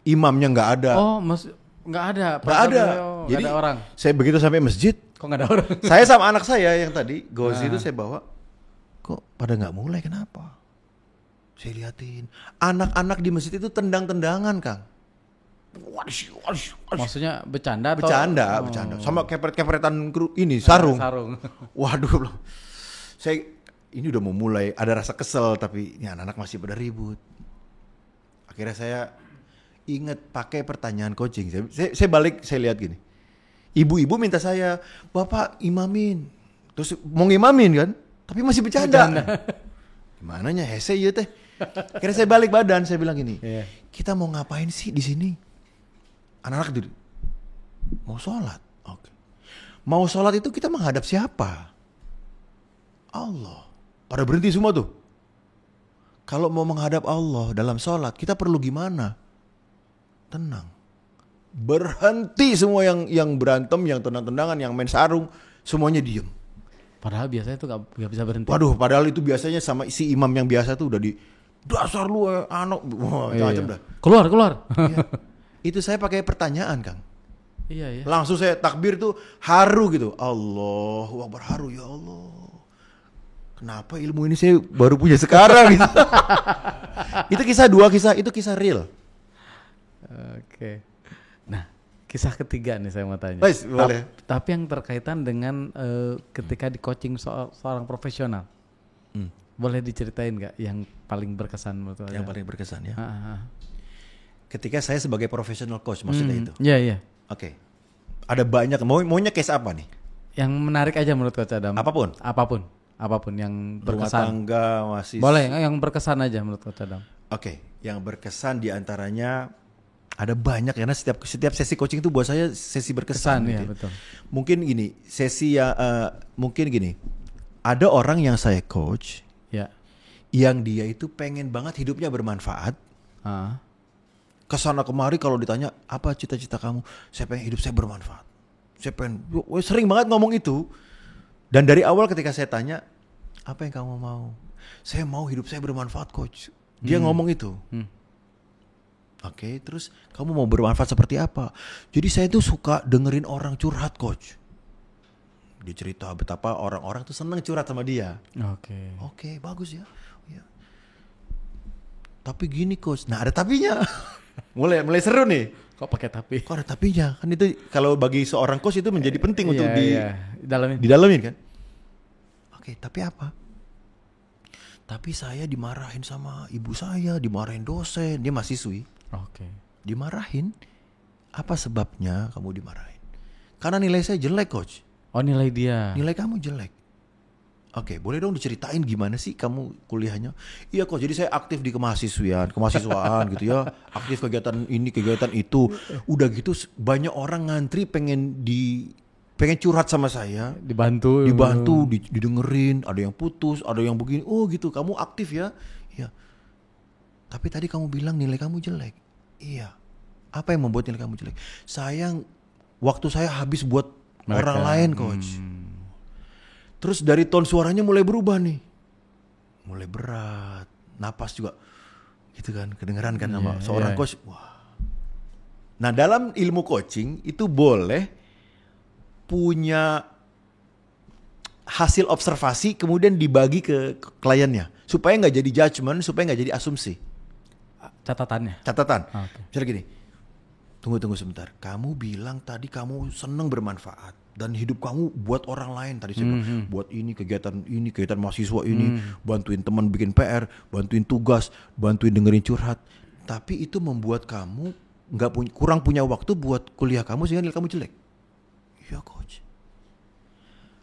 Imamnya nggak ada. Oh, nggak ada. Nggak ada. Jadi ada orang. Saya begitu sampai masjid. Kok nggak ada orang? Saya sama anak saya yang tadi Gozi itu saya bawa. kok pada nggak mulai, kenapa? Saya liatin anak-anak di masjid itu tendang-tendangan, Kang. Maksudnya bercanda atau? Bercanda. Sama kepret-kepretan ini sarung. Waduh. Saya ini udah mau mulai, ada rasa kesel tapi ini anak-anak masih pada ribut. Akhirnya saya ingat pakai pertanyaan coaching. Saya balik, saya lihat gini. Ibu-ibu minta saya, "Bapak imamin." Terus mau ngimamin kan, tapi masih bercanda. Gimana nya hese ya teh. Akhirnya saya balik badan, saya bilang gini, kita mau ngapain sih di sini? Anak-anak duduk, mau sholat. Oke. Mau sholat itu kita menghadap siapa? Allah. Pada berhenti semua tuh. Kalau mau menghadap Allah dalam sholat, kita perlu gimana? Tenang. Berhenti semua yang berantem, yang tendang-tendangan, yang main sarung, semuanya diem. Padahal biasanya itu gak bisa berhenti. Waduh, padahal itu biasanya sama si imam yang biasa tuh udah di dasar lu anak, macam dah. Keluar. Iya. Itu saya pakai pertanyaan, Kang. Iya. Langsung saya takbir tuh haru gitu. Allahu Akbar, haru ya Allah. Kenapa ilmu ini saya baru punya sekarang gitu. Itu kisah real. Oke. Nah, kisah ketiga nih saya mau tanya. Boleh. Tapi yang terkaitan dengan ketika di coaching seorang profesional. Boleh diceritain nggak yang paling berkesan menurut Yang paling berkesan ya. Ketika saya saya sebagai professional coach maksudnya itu. Iya. Oke. Ada banyak. Maunya case apa nih? Yang menarik aja menurut Coach Adam. Apapun yang berkesan. Rumah tangga masih. Boleh, yang berkesan aja menurut Coach Adam. Oke. Yang berkesan diantaranya ada banyak karena setiap sesi coaching itu buat saya sesi berkesan. Iya, gitu. betul. Mungkin gini, mungkin gini. Ada orang yang saya coach. Ya. Yang dia itu pengen banget hidupnya bermanfaat. Kesana kemari kalau ditanya apa cita-cita kamu, saya pengen hidup saya bermanfaat. Saya pengen, sering banget ngomong itu. Dan dari awal ketika saya tanya, apa yang kamu mau? Saya mau hidup saya bermanfaat, coach. Dia ngomong itu. Oke, terus kamu mau bermanfaat seperti apa? Jadi saya tuh suka dengerin orang curhat, coach. Dia cerita betapa orang-orang tuh seneng curhat sama dia. Oke, bagus ya. Tapi gini coach, nah ada tapinya. mulai seru nih. Kok pakai tapi? Kok ada tapinya? Kan itu kalau bagi seorang coach itu menjadi penting untuk didalamin kan. Oke, tapi apa? Tapi saya dimarahin sama ibu saya, dimarahin dosen, dia mahasiswi. Dimarahin. Apa sebabnya kamu dimarahin? Karena nilai saya jelek, coach. Oh, nilai dia. Nilai kamu jelek. Oke, boleh dong diceritain gimana sih kamu kuliahnya? Iya kok, jadi saya aktif di kemahasiswaan gitu ya. Aktif kegiatan ini, kegiatan itu. Udah gitu banyak orang ngantri pengen curhat sama saya. Dibantu, didengerin, ada yang putus, ada yang begini. Oh gitu, kamu aktif ya? Iya. Tapi tadi kamu bilang nilai kamu jelek. Iya. Apa yang membuat nilai kamu jelek? Waktu saya habis buat orang lain, coach. Terus dari tone suaranya mulai berubah nih. Mulai berat. Napas juga. Gitu kan. Kedengeran kan sama seorang coach. Wah. Nah dalam ilmu coaching itu boleh punya hasil observasi kemudian dibagi ke kliennya. Supaya gak jadi judgement, supaya gak jadi asumsi. Catatan. Misalnya gini. Tunggu sebentar. Kamu bilang tadi kamu senang bermanfaat. Dan hidup kamu buat orang lain tadi saya bilang, buat kegiatan mahasiswa ini, bantuin teman bikin PR, bantuin tugas, bantuin dengerin curhat. Tapi itu membuat kamu kurang punya waktu buat kuliah kamu sehingga nilai kamu jelek. Iya coach.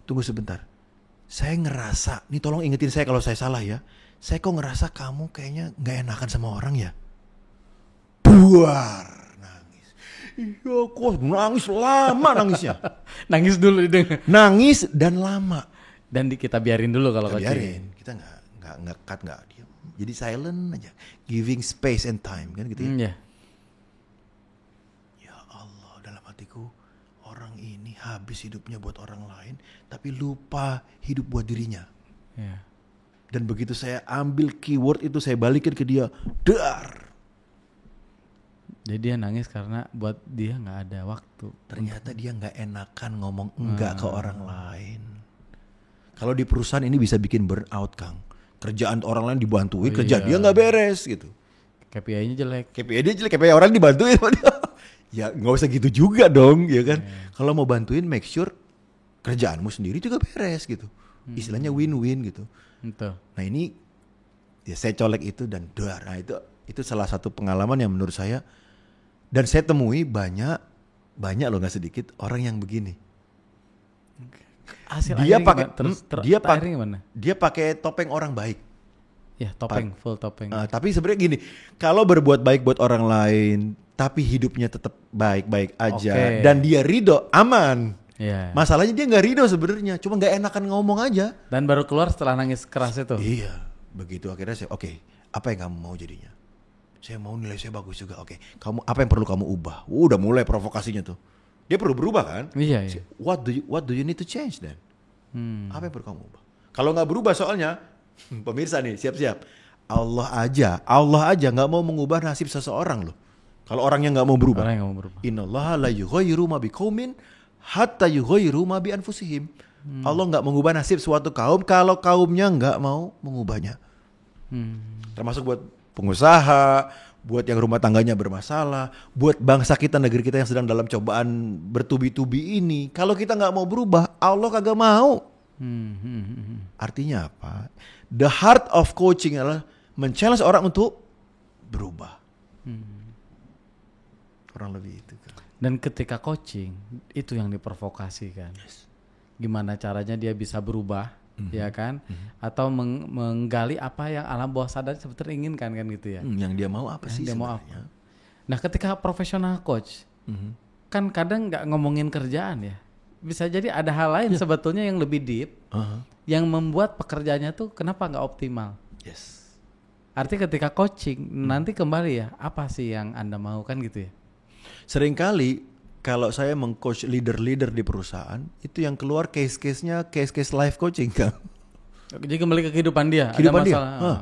Tunggu sebentar. Saya ngerasa, nih tolong ingetin saya kalau saya salah ya. Saya kok ngerasa kamu kayaknya nggak enakan sama orang ya. Buar. Iya kok nangis lama nangisnya. Nangis dulu didengar. Nangis dan lama. Dan kita biarin dulu kalau biarin. Kita nggak cut, nggak diam. Jadi silent aja, giving space and time kan gitu ya. Ya Allah, dalam hatiku orang ini habis hidupnya buat orang lain, tapi lupa hidup buat dirinya. Dan begitu saya ambil keyword itu saya balikin ke dia, dar. Jadi dia nangis karena buat dia nggak ada waktu. Ternyata dia nggak enakan ngomong enggak ke orang lain. Kalau di perusahaan ini bisa bikin burnout, Kang. Kerjaan orang lain dibantuin, kerjaan dia nggak beres gitu. KPI-nya jelek. KPI dia jelek, KPI orang dibantuin. Ya nggak usah gitu juga dong, ya kan. Kalau mau bantuin, make sure kerjaanmu sendiri juga beres gitu. Istilahnya win-win gitu. Betul. Nah ini, ya saya colek itu dan nah itu salah satu pengalaman yang menurut saya, dan saya temui banyak loh, nggak sedikit orang yang begini. Hasil Dia akhirnya pakai akhirnya gimana? dia pakai topeng orang baik. Ya topeng, full topeng. Tapi sebenarnya gini, kalau berbuat baik buat orang lain, tapi hidupnya tetap baik-baik aja dan dia ridho, aman. Yeah. Masalahnya dia nggak ridho sebenarnya, cuma nggak enakan ngomong aja. Dan baru keluar setelah nangis keras itu. Iya, begitu akhirnya saya, oke, apa yang kamu mau jadinya? Saya mau nilai saya bagus juga. Oke, kamu apa yang perlu kamu ubah? Udah mulai provokasinya tuh. Dia perlu berubah kan? Iya, iya. What do you need to change then? Apa yang perlu kamu ubah? Kalau nggak berubah soalnya, pemirsa nih siap-siap. Allah aja nggak mau mengubah nasib seseorang loh. Kalau orangnya nggak mau berubah. Orang yang mau berubah. Innallaha la yughayyiru ma biqaumin hatta yughayyiru ma bi anfusihim. Allah nggak mengubah nasib suatu kaum kalau kaumnya nggak mau mengubahnya. Termasuk buat pengusaha, buat yang rumah tangganya bermasalah, buat bangsa kita, negeri kita yang sedang dalam cobaan bertubi-tubi ini. Kalau kita nggak mau berubah, Allah kagak mau. Artinya apa? The heart of coaching adalah men-challenge orang untuk berubah. Kurang lebih itu. Dan ketika coaching, itu yang diprovokasi kan. Gimana caranya dia bisa berubah, ya kan? Atau menggali apa yang alam bawah sadar sebetulnya inginkan kan gitu ya. Yang dia mau apa sih sebenarnya? Nah ketika profesional coach, kan kadang nggak ngomongin kerjaan ya. Bisa jadi ada hal lain sebetulnya yang lebih deep, yang membuat pekerjaannya tuh kenapa nggak optimal. Yes. Artinya ketika coaching, nanti kembali ya, apa sih yang Anda mau kan gitu ya. Seringkali kalau saya meng-coach leader-leader di perusahaan, itu yang keluar case-case-nya case-case life coaching kan. Jadi kembali ke kehidupan dia, kehidupan ada masalah. Dia.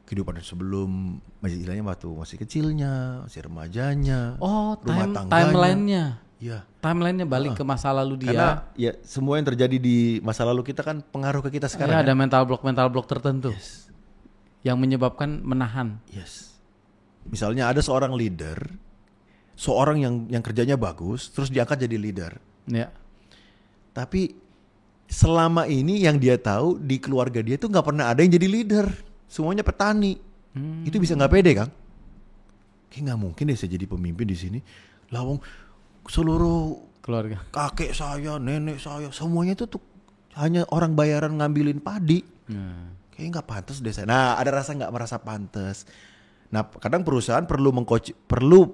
Kehidupan sebelum, istilahnya waktu masih kecilnya, masih remajanya, rumah tangganya. Timeline-nya. Iya. Timeline-nya balik ke masa lalu dia. Karena ya semua yang terjadi di masa lalu kita kan pengaruh ke kita sekarang. Ya, ada mental block tertentu. Yes. Yang menyebabkan menahan. Yes. Misalnya ada seorang leader, seorang yang kerjanya bagus, terus diangkat jadi leader. Ya. Tapi selama ini yang dia tahu di keluarga dia tuh nggak pernah ada yang jadi leader, semuanya petani. Itu bisa nggak pede kan? Kayak nggak mungkin deh saya jadi pemimpin di sini. Lawang seluruh keluarga, kakek saya, nenek saya, semuanya itu tuh hanya orang bayaran ngambilin padi. Kayaknya nggak pantas deh saya. Nah ada rasa nggak merasa pantas. Nah, kadang perusahaan perlu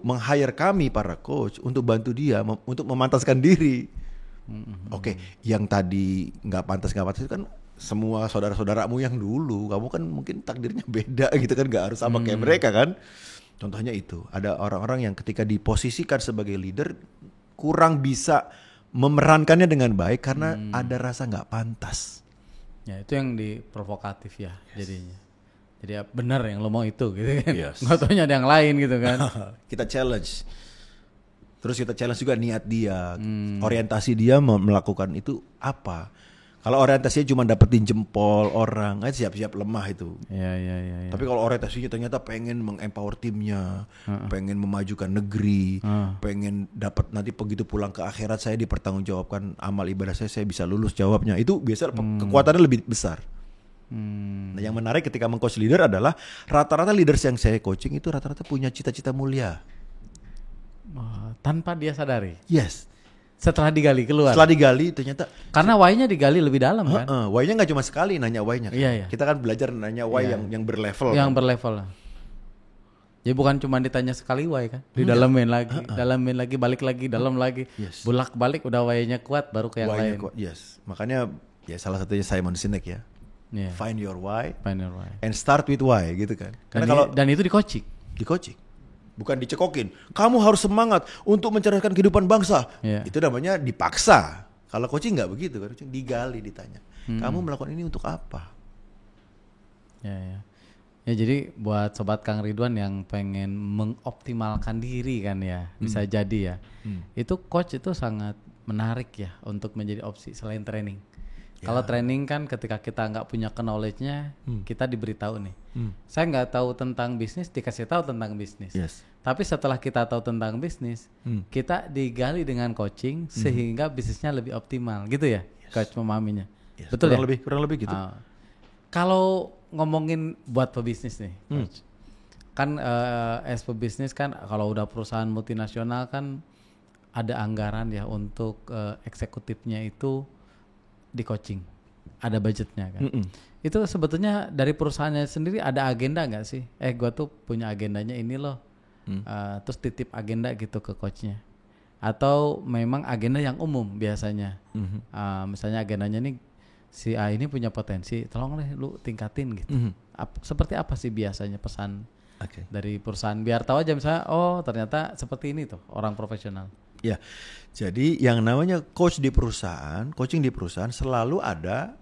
meng-hire kami para coach untuk bantu dia untuk memantaskan diri. Oke, yang tadi nggak pantas itu kan semua saudara-saudaramu yang dulu, kamu kan mungkin takdirnya beda gitu kan, nggak harus sama kayak mereka kan. Contohnya itu, ada orang-orang yang ketika diposisikan sebagai leader kurang bisa memerankannya dengan baik karena ada rasa nggak pantas. Ya itu yang diprovokatif ya jadinya. Jadi ya benar yang lo mau itu gitu kan. Nggak taunya ada yang lain gitu kan. Kita challenge. Terus kita challenge juga niat dia. Orientasi dia melakukan itu apa. Kalau orientasinya cuma dapetin jempol orang, siap-siap lemah itu. Iya. Tapi kalau orientasinya ternyata pengen mengempower timnya, pengen memajukan negeri, pengen dapat nanti begitu pulang ke akhirat saya dipertanggungjawabkan amal ibadah saya bisa lulus jawabnya. Itu biasanya kekuatannya lebih besar. Nah, yang menarik ketika meng-coach leader adalah rata-rata leaders yang saya coaching itu rata-rata punya cita-cita mulia. Tanpa dia sadari. Yes. Setelah digali keluar. Setelah digali ternyata. Karena why-nya digali lebih dalam kan. Why-nya nggak cuma sekali nanya why-nya. Kan? Iya. Kita kan belajar nanya why yang berlevel. Yang kan? berlevel. Jadi bukan cuma ditanya sekali why kan. Didalamin lagi, dalamin lagi, balik lagi, dalam lagi. Yes. Bolak-balik udah why-nya kuat baru ke yang why-nya lain. Kuat. Yes. Makanya ya salah satunya Simon Sinek ya. Yeah. Find your why. Find your why. And start with why gitu kan. Karena dan itu di coaching. Di coaching. Bukan dicekokin. Kamu harus semangat untuk mencerdaskan kehidupan bangsa. Yeah. Itu namanya dipaksa. Kalau coaching nggak begitu kan. Digali, ditanya. Kamu melakukan ini untuk apa? Ya. Ya jadi buat sobat Kang Ridwan yang pengen mengoptimalkan diri kan ya. Bisa jadi ya. Itu coach itu sangat menarik ya untuk menjadi opsi selain training. Kalau training kan ketika kita nggak punya knowledge-nya, kita diberitahu nih. Saya nggak tahu tentang bisnis, dikasih tahu tentang bisnis. Yes. Tapi setelah kita tahu tentang bisnis, kita digali dengan coaching sehingga bisnisnya lebih optimal, gitu ya, coach memahaminya. Yes. Betul kurang ya? kurang lebih gitu. Kalau ngomongin buat pebisnis nih, coach, kan as pebisnis kan kalau udah perusahaan multinasional kan ada anggaran ya untuk eksekutifnya itu di coaching, ada budgetnya kan. Itu sebetulnya dari perusahaannya sendiri ada agenda nggak sih? Gua tuh punya agendanya ini loh, terus titip agenda gitu ke coachnya. Atau memang agenda yang umum biasanya, misalnya agendanya nih si A ini punya potensi, tolong deh lu tingkatin gitu. Seperti apa sih biasanya pesan dari perusahaan biar tahu aja misalnya, oh ternyata seperti ini tuh orang profesional. Ya, jadi yang namanya coaching di perusahaan selalu ada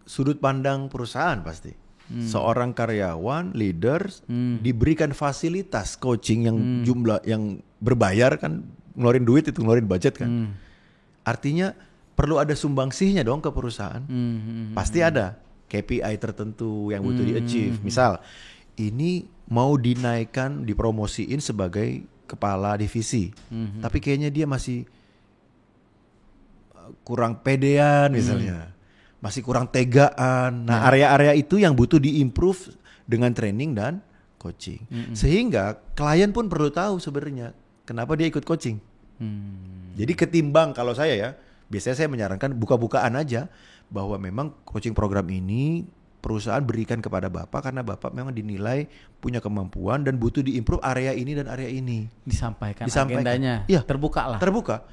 sudut pandang perusahaan pasti. Seorang karyawan, leaders diberikan fasilitas coaching yang jumlah yang berbayar kan, ngeluarin duit itu ngeluarin budget kan. Artinya perlu ada sumbangsihnya dong ke perusahaan. Pasti ada KPI tertentu yang butuh di-achieve. Misal ini mau dinaikkan, dipromosiin sebagai kepala divisi, tapi kayaknya dia masih kurang pedean misalnya, masih kurang tegaan. Nah, area-area itu yang butuh diimprove dengan training dan coaching. Sehingga klien pun perlu tahu sebenarnya kenapa dia ikut coaching. Jadi ketimbang kalau saya ya, biasanya saya menyarankan buka-bukaan aja bahwa memang coaching program ini perusahaan berikan kepada Bapak karena Bapak memang dinilai punya kemampuan dan butuh diimprove area ini dan area ini. Disampaikan. Agendanya. Iya, terbuka lah. Terbuka.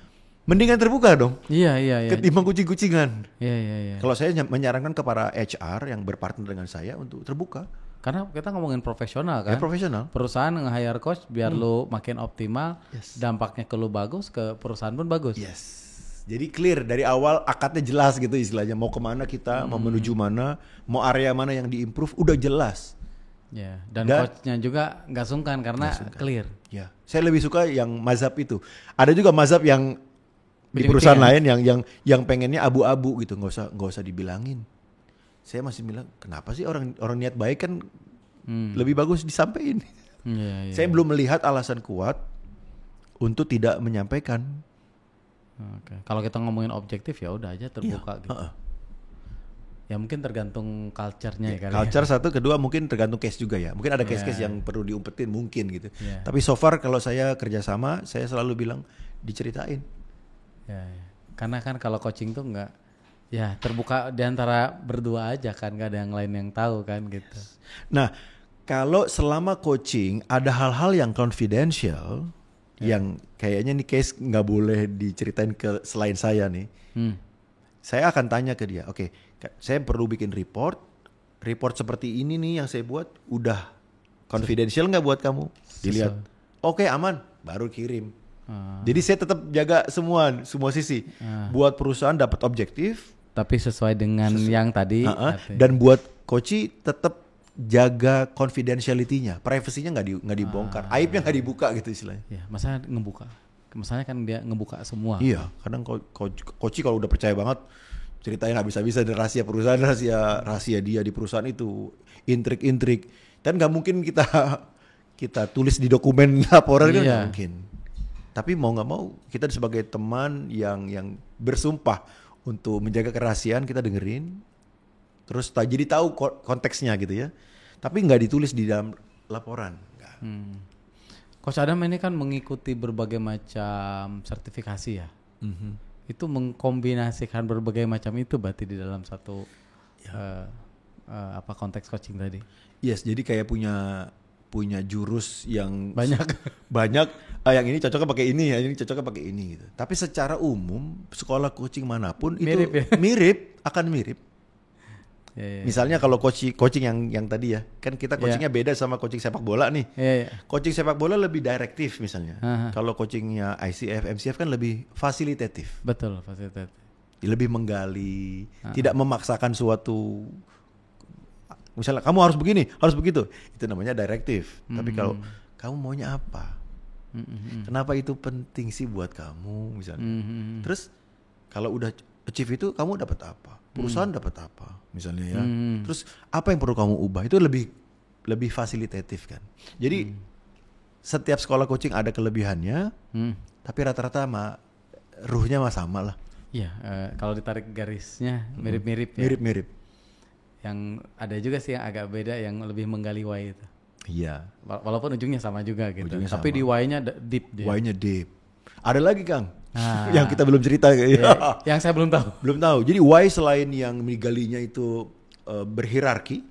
Mendingan terbuka dong. Iya. Ketimbang kucing-kucingan. Iya. Kalau saya menyarankan kepada HR yang berpartner dengan saya untuk terbuka. Karena kita ngomongin profesional kan. Ya, profesional. Perusahaan nge-hire coach biar lu makin optimal, dampaknya ke lu bagus, ke perusahaan pun bagus. Yes. Jadi clear dari awal, akadnya jelas gitu istilahnya. Mau kemana kita, mau menuju mana, mau area mana yang diimprove, udah jelas. Ya, dan coachnya juga nggak sungkan karena clear. Ya, saya lebih suka yang mazhab itu. Ada juga mazhab yang di perusahaan lain yang pengennya abu-abu gitu, nggak usah dibilangin. Saya masih bilang, kenapa sih orang niat baik kan lebih bagus disampaikan. Saya belum melihat alasan kuat untuk tidak menyampaikan. Oke. Kalau kita ngomongin objektif ya udah aja terbuka gitu. Ya mungkin tergantung culture-nya ya kali. Culture satu, kedua mungkin tergantung case juga ya. Mungkin ada case-case yang perlu diumpetin mungkin gitu. Tapi so far kalau saya kerjasama, saya selalu bilang diceritain. Ya. Karena kan kalau coaching tuh nggak, ya terbuka di antara berdua aja kan, nggak ada yang lain yang tahu kan gitu. Nah, kalau selama coaching ada hal-hal yang confidential, yang kayaknya nih case nggak boleh diceritain ke selain saya nih, saya akan tanya ke dia, oke, saya perlu bikin report seperti ini nih yang saya buat, udah confidential nggak buat kamu? Dilihat, oke, aman, baru kirim. Jadi saya tetap jaga semua sisi, buat perusahaan dapat objektif, tapi sesuai dengan yang tadi, dan buat coach tetap jaga confidentiality-nya, privacy-nya nggak dibongkar, aibnya nggak dibuka gitu istilahnya. Ya, masalah ngebuka. Masalahnya kan dia ngebuka semua. Iya, kadang coach kalau udah percaya banget ceritain habis-habisan rahasia perusahaan, rahasia dia di perusahaan itu, intrik-intrik, dan nggak mungkin kita tulis di dokumen laporan kan nggak mungkin. Tapi mau nggak mau kita sebagai teman yang bersumpah untuk menjaga kerahasiaan, kita dengerin. Terus jadi tahu konteksnya gitu ya. Tapi nggak ditulis di dalam laporan. Coach Adam ini kan mengikuti berbagai macam sertifikasi ya. Itu mengkombinasikan berbagai macam itu berarti di dalam satu konteks coaching tadi. Yes, jadi kayak punya jurus yang banyak. Yang ini cocoknya pakai ini, yang ini cocoknya pakai ini gitu. Tapi secara umum sekolah coaching manapun mirip, itu akan mirip. Misalnya kalau coaching yang tadi ya, kan kita coachingnya beda sama coaching sepak bola nih. Coaching sepak bola lebih direktif misalnya. Kalau coachingnya ICF, MCF kan lebih fasilitatif. Betul, fasilitatif. Lebih menggali, tidak memaksakan suatu. Misalnya kamu harus begini, harus begitu. Itu namanya direktif. Tapi kalau kamu maunya apa? Kenapa itu penting sih buat kamu misalnya? Terus kalau udah achieve itu kamu dapat apa, perusahaan dapat apa, misalnya ya. Terus apa yang perlu kamu ubah itu lebih fasilitatif kan. Jadi setiap sekolah coaching ada kelebihannya, tapi rata-rata ruhnya sama lah. Iya, kalau ditarik garisnya mirip-mirip ya. Mirip-mirip. Yang ada juga sih yang agak beda, yang lebih menggali why itu. Iya. Walaupun ujungnya sama juga gitu. Ujungnya tapi sama. di why-nya deep dia. Why-nya deep. Ada lagi Kang, yang kita belum cerita. Yang saya belum tahu. Belum tahu. Jadi why selain yang menggalinya itu berhierarki,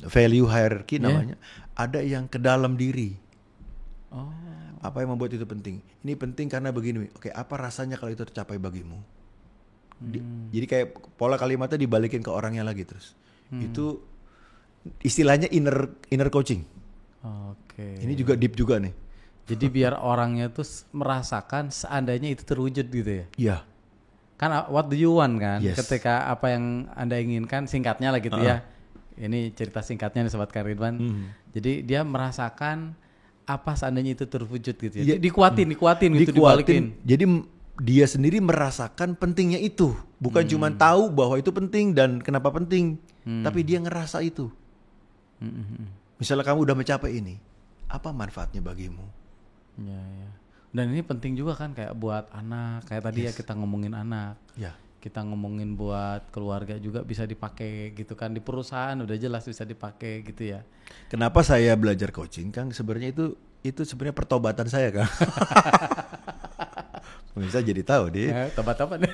value hierarchy namanya, ada yang ke dalam diri. Oh. Apa yang membuat itu penting? Ini penting karena begini. Oke, apa rasanya kalau itu tercapai bagimu? Jadi kayak pola kalimatnya dibalikin ke orangnya lagi terus. Itu istilahnya inner coaching. Oke. Ini juga deep juga nih. Jadi biar orangnya tuh merasakan seandainya itu terwujud gitu ya. Iya. Kan what do you want kan? Yes. Ketika apa yang Anda inginkan, singkatnya lah gitu ya. Ini cerita singkatnya nih Sobat Kang Ridwan. Jadi dia merasakan apa seandainya itu terwujud gitu ya. Dikuatin gitu, dibalikin. Jadi dia sendiri merasakan pentingnya itu. Bukan cuma tahu bahwa itu penting dan kenapa penting. Tapi dia ngerasa itu. Misalnya kamu udah mencapai ini, apa manfaatnya bagimu? Ya. Dan ini penting juga kan kayak buat anak. Kayak tadi ya kita ngomongin anak. Ya. Kita ngomongin buat keluarga juga bisa dipakai gitu kan. Di perusahaan udah jelas bisa dipakai gitu ya. Kenapa saya belajar coaching Kang? Sebenarnya itu sebenarnya pertobatan saya Kang. Bisa jadi tahu deh. Tobat-tobat.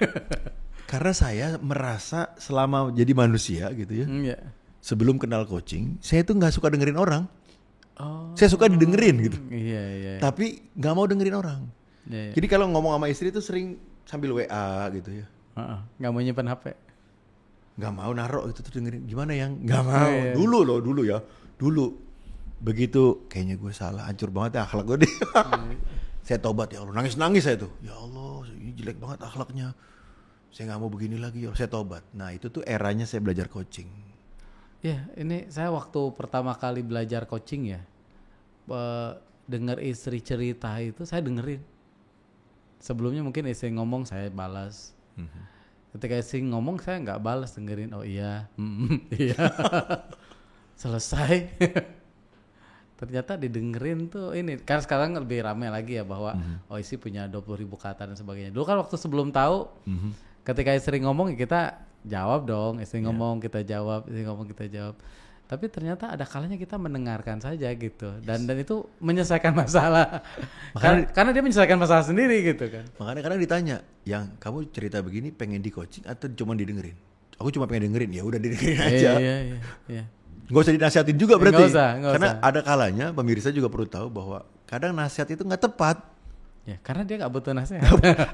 Karena saya merasa selama jadi manusia gitu ya. Sebelum kenal coaching, saya tuh nggak suka dengerin orang. Saya suka didengerin gitu. Iya. Tapi nggak mau dengerin orang. Iya. Jadi kalau ngomong sama istri tuh sering sambil WA gitu ya. Nggak mau nyimpen HP. Nggak mau naruh gitu tuh dengerin. Gimana yang nggak mau? Dulu ya. Begitu kayaknya gue salah, hancur banget ya akhlak gue deh. Saya tobat ya Allah, nangis saya tuh. Ya Allah, ini jelek banget akhlaknya. Saya nggak mau begini lagi ya. Saya tobat. Nah itu tuh eranya saya belajar coaching. Ya, ini saya waktu pertama kali belajar coaching ya, dengar istri cerita itu saya dengerin. Sebelumnya mungkin istri ngomong saya balas. Ketika istri ngomong saya nggak balas, dengerin. Oh iya, iya. Selesai. Ternyata didengerin tuh ini. Karena sekarang lebih ramai lagi ya bahwa istri punya 20.000 kata dan sebagainya. Dulu kan waktu sebelum tahu, ketika istri ngomong ya kita jawab dong, istri ngomong kita jawab, istri ngomong kita jawab. Tapi ternyata ada kalanya kita mendengarkan saja gitu, dan itu menyelesaikan masalah. Karena dia menyelesaikan masalah sendiri gitu kan. Makanya kadang ditanya, yang kamu cerita begini pengen di coaching atau cuma didengerin? Aku cuma pengen dengerin, ya udah didengerin aja. Iya. Gak usah dinasihatin juga berarti. Nggak usah. Karena ada kalanya pemirsa juga perlu tahu bahwa kadang nasihat itu nggak tepat. Ya, karena dia nggak butuh nasihat.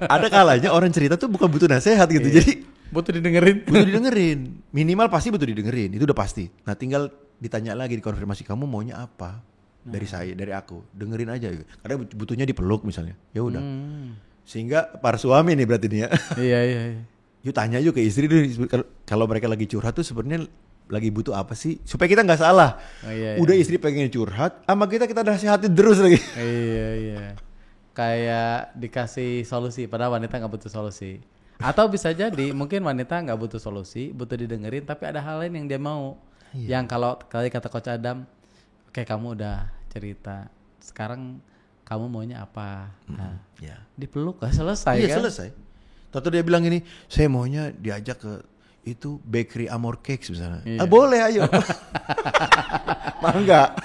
Ada kalanya orang cerita tuh bukan butuh nasihat gitu. Jadi butuh didengerin. Minimal pasti butuh didengerin. Itu udah pasti. Nah tinggal ditanya lagi, dikonfirmasi kamu maunya apa dari saya, dari aku. Dengerin aja. Karena butuhnya dipeluk misalnya. Ya udah. Sehingga para suami nih berarti nih ya. Iya. Yuk tanya yuk ke istri dulu. Kalau mereka lagi curhat tuh sebenarnya lagi butuh apa sih? Supaya kita nggak salah. Udah istri pengen curhat, sama kita nasihatin terus lagi. Iya. Kayak dikasih solusi, padahal wanita nggak butuh solusi. Atau bisa jadi mungkin wanita nggak butuh solusi, butuh didengerin, tapi ada hal lain yang dia mau. Yang kalau kali kata Coach Adam, kayak kamu udah cerita, sekarang kamu maunya apa? Nah, dipeluk lah, selesai kan? Iya selesai. Tahu dia bilang ini, saya maunya diajak ke itu bakery Amor Cakes misalnya. Boleh ayo. Mangga.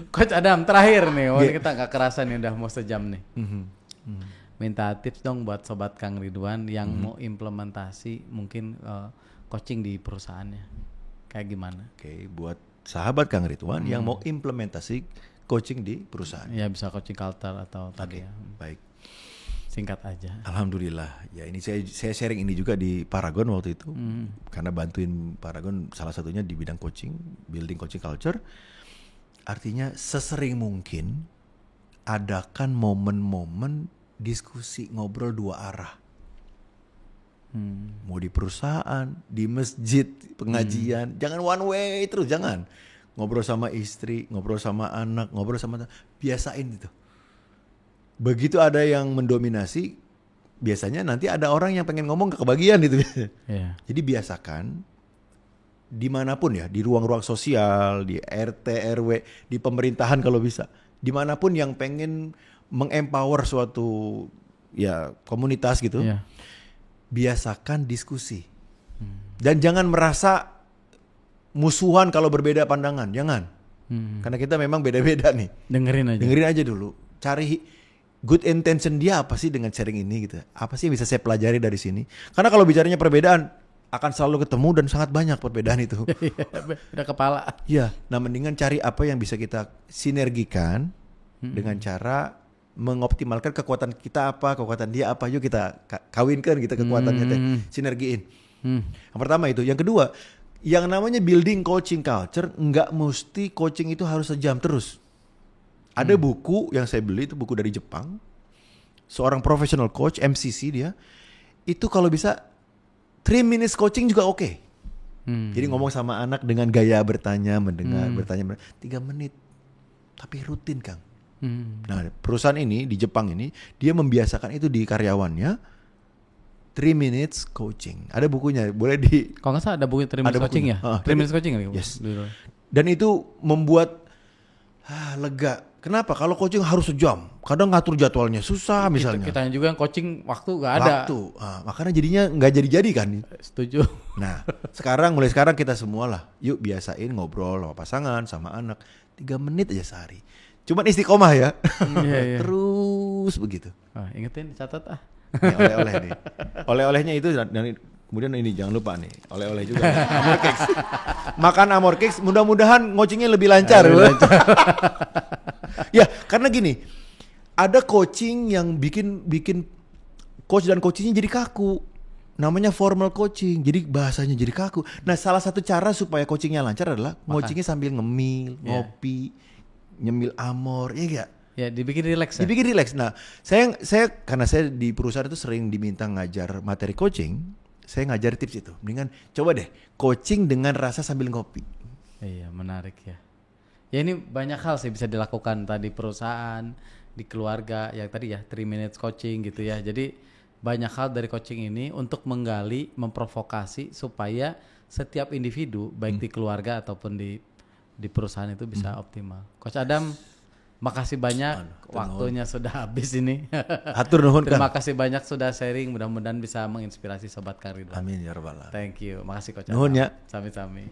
Coach Adam terakhir nih, kita nggak kerasa nih udah mau sejam nih. Minta tips dong buat Sobat Kang Ridwan yang mau implementasi mungkin coaching di perusahaannya. Kayak gimana? Oke, buat sahabat Kang Ridwan yang mau implementasi coaching di perusahaan. Ya bisa coaching culture atau tadi ya. Baik. Singkat aja. Alhamdulillah. Ya ini saya sharing ini juga di Paragon waktu itu. Karena bantuin Paragon salah satunya di bidang coaching, building coaching culture. Artinya sesering mungkin adakan momen-momen diskusi ngobrol dua arah. Mau di perusahaan, di masjid, pengajian, jangan one way terus, jangan. Ngobrol sama istri, ngobrol sama anak, ngobrol sama biasain itu. Begitu ada yang mendominasi, biasanya nanti ada orang yang pengen ngomong gak kebagian gitu. Yeah. Jadi biasakan dimanapun ya, di ruang-ruang sosial, di RT, RW, di pemerintahan kalau bisa, dimanapun yang pengen mengempower suatu ya komunitas gitu, biasakan diskusi. Dan jangan merasa musuhan kalau berbeda pandangan, jangan. Karena kita memang beda-beda nih. Dengerin aja dulu, cari good intention dia apa sih dengan sharing ini gitu. Apa sih yang bisa saya pelajari dari sini? Karena kalau bicaranya perbedaan akan selalu ketemu dan sangat banyak perbedaan itu. Beda kepala. Ya, nah mendingan cari apa yang bisa kita sinergikan dengan cara mengoptimalkan kekuatan kita apa, kekuatan dia apa, yuk kita kawinkan kita kekuatannya, sinergiin. Yang pertama itu. Yang kedua, yang namanya building coaching culture nggak mesti coaching itu harus sejam terus. Ada buku yang saya beli, itu buku dari Jepang, seorang professional coach, MCC dia, itu kalau bisa 3 minutes coaching juga oke. Jadi ngomong sama anak dengan gaya bertanya, mendengar, bertanya 3 menit, tapi rutin Kang. Nah perusahaan ini di Jepang ini, dia membiasakan itu di karyawannya, 3 minutes coaching. Ada bukunya, boleh di... Kalau nggak salah ada buku 3 minutes coaching ya? 3 minutes coaching ya? Yes. Dan itu membuat lega. Kenapa? Kalau coaching harus sejam. Kadang ngatur jadwalnya susah misalnya. Kita juga yang coaching waktu nggak ada. Makanya jadinya nggak jadi kan. Setuju. Nah, mulai sekarang kita semua lah, yuk biasain ngobrol sama pasangan, sama anak. 3 menit aja sehari. Cuman istiqomah ya. Terus begitu. Ingetin, catat Ini oleh-oleh nih. Oleh-olehnya itu dan kemudian ini jangan lupa nih, oleh-oleh juga. Amor Cakes. Makan Amor Cakes, mudah-mudahan ngocingnya lebih lancar. Ya, karena gini, ada coaching yang bikin coach dan coachingnya jadi kaku. Namanya formal coaching, jadi bahasanya jadi kaku. Nah, salah satu cara supaya coachingnya lancar adalah coachingnya sambil ngemil, ngopi, nyemil Amor, ya enggak? Ya, dibikin rileks. Dibikin rileks. Nah, saya karena saya di perusahaan itu sering diminta ngajar materi coaching, saya ngajar tips itu. Mendingan coba deh coaching dengan rasa sambil ngopi. Iya, menarik ya. Ya ini banyak hal sih bisa dilakukan tadi perusahaan, di keluarga, yang tadi ya 3 minutes coaching gitu ya. Jadi banyak hal dari coaching ini untuk menggali, memprovokasi supaya setiap individu baik di keluarga ataupun di perusahaan itu bisa optimal. Coach Adam, makasih banyak, waktunya sudah habis ini. Hatur nuhun Kang. Terima kasih banyak sudah sharing, mudah-mudahan bisa menginspirasi Sobat Kang Ridwan. Amin ya rabbal alamin. Thank you, makasih Coach Nuhun ya. Sami-sami.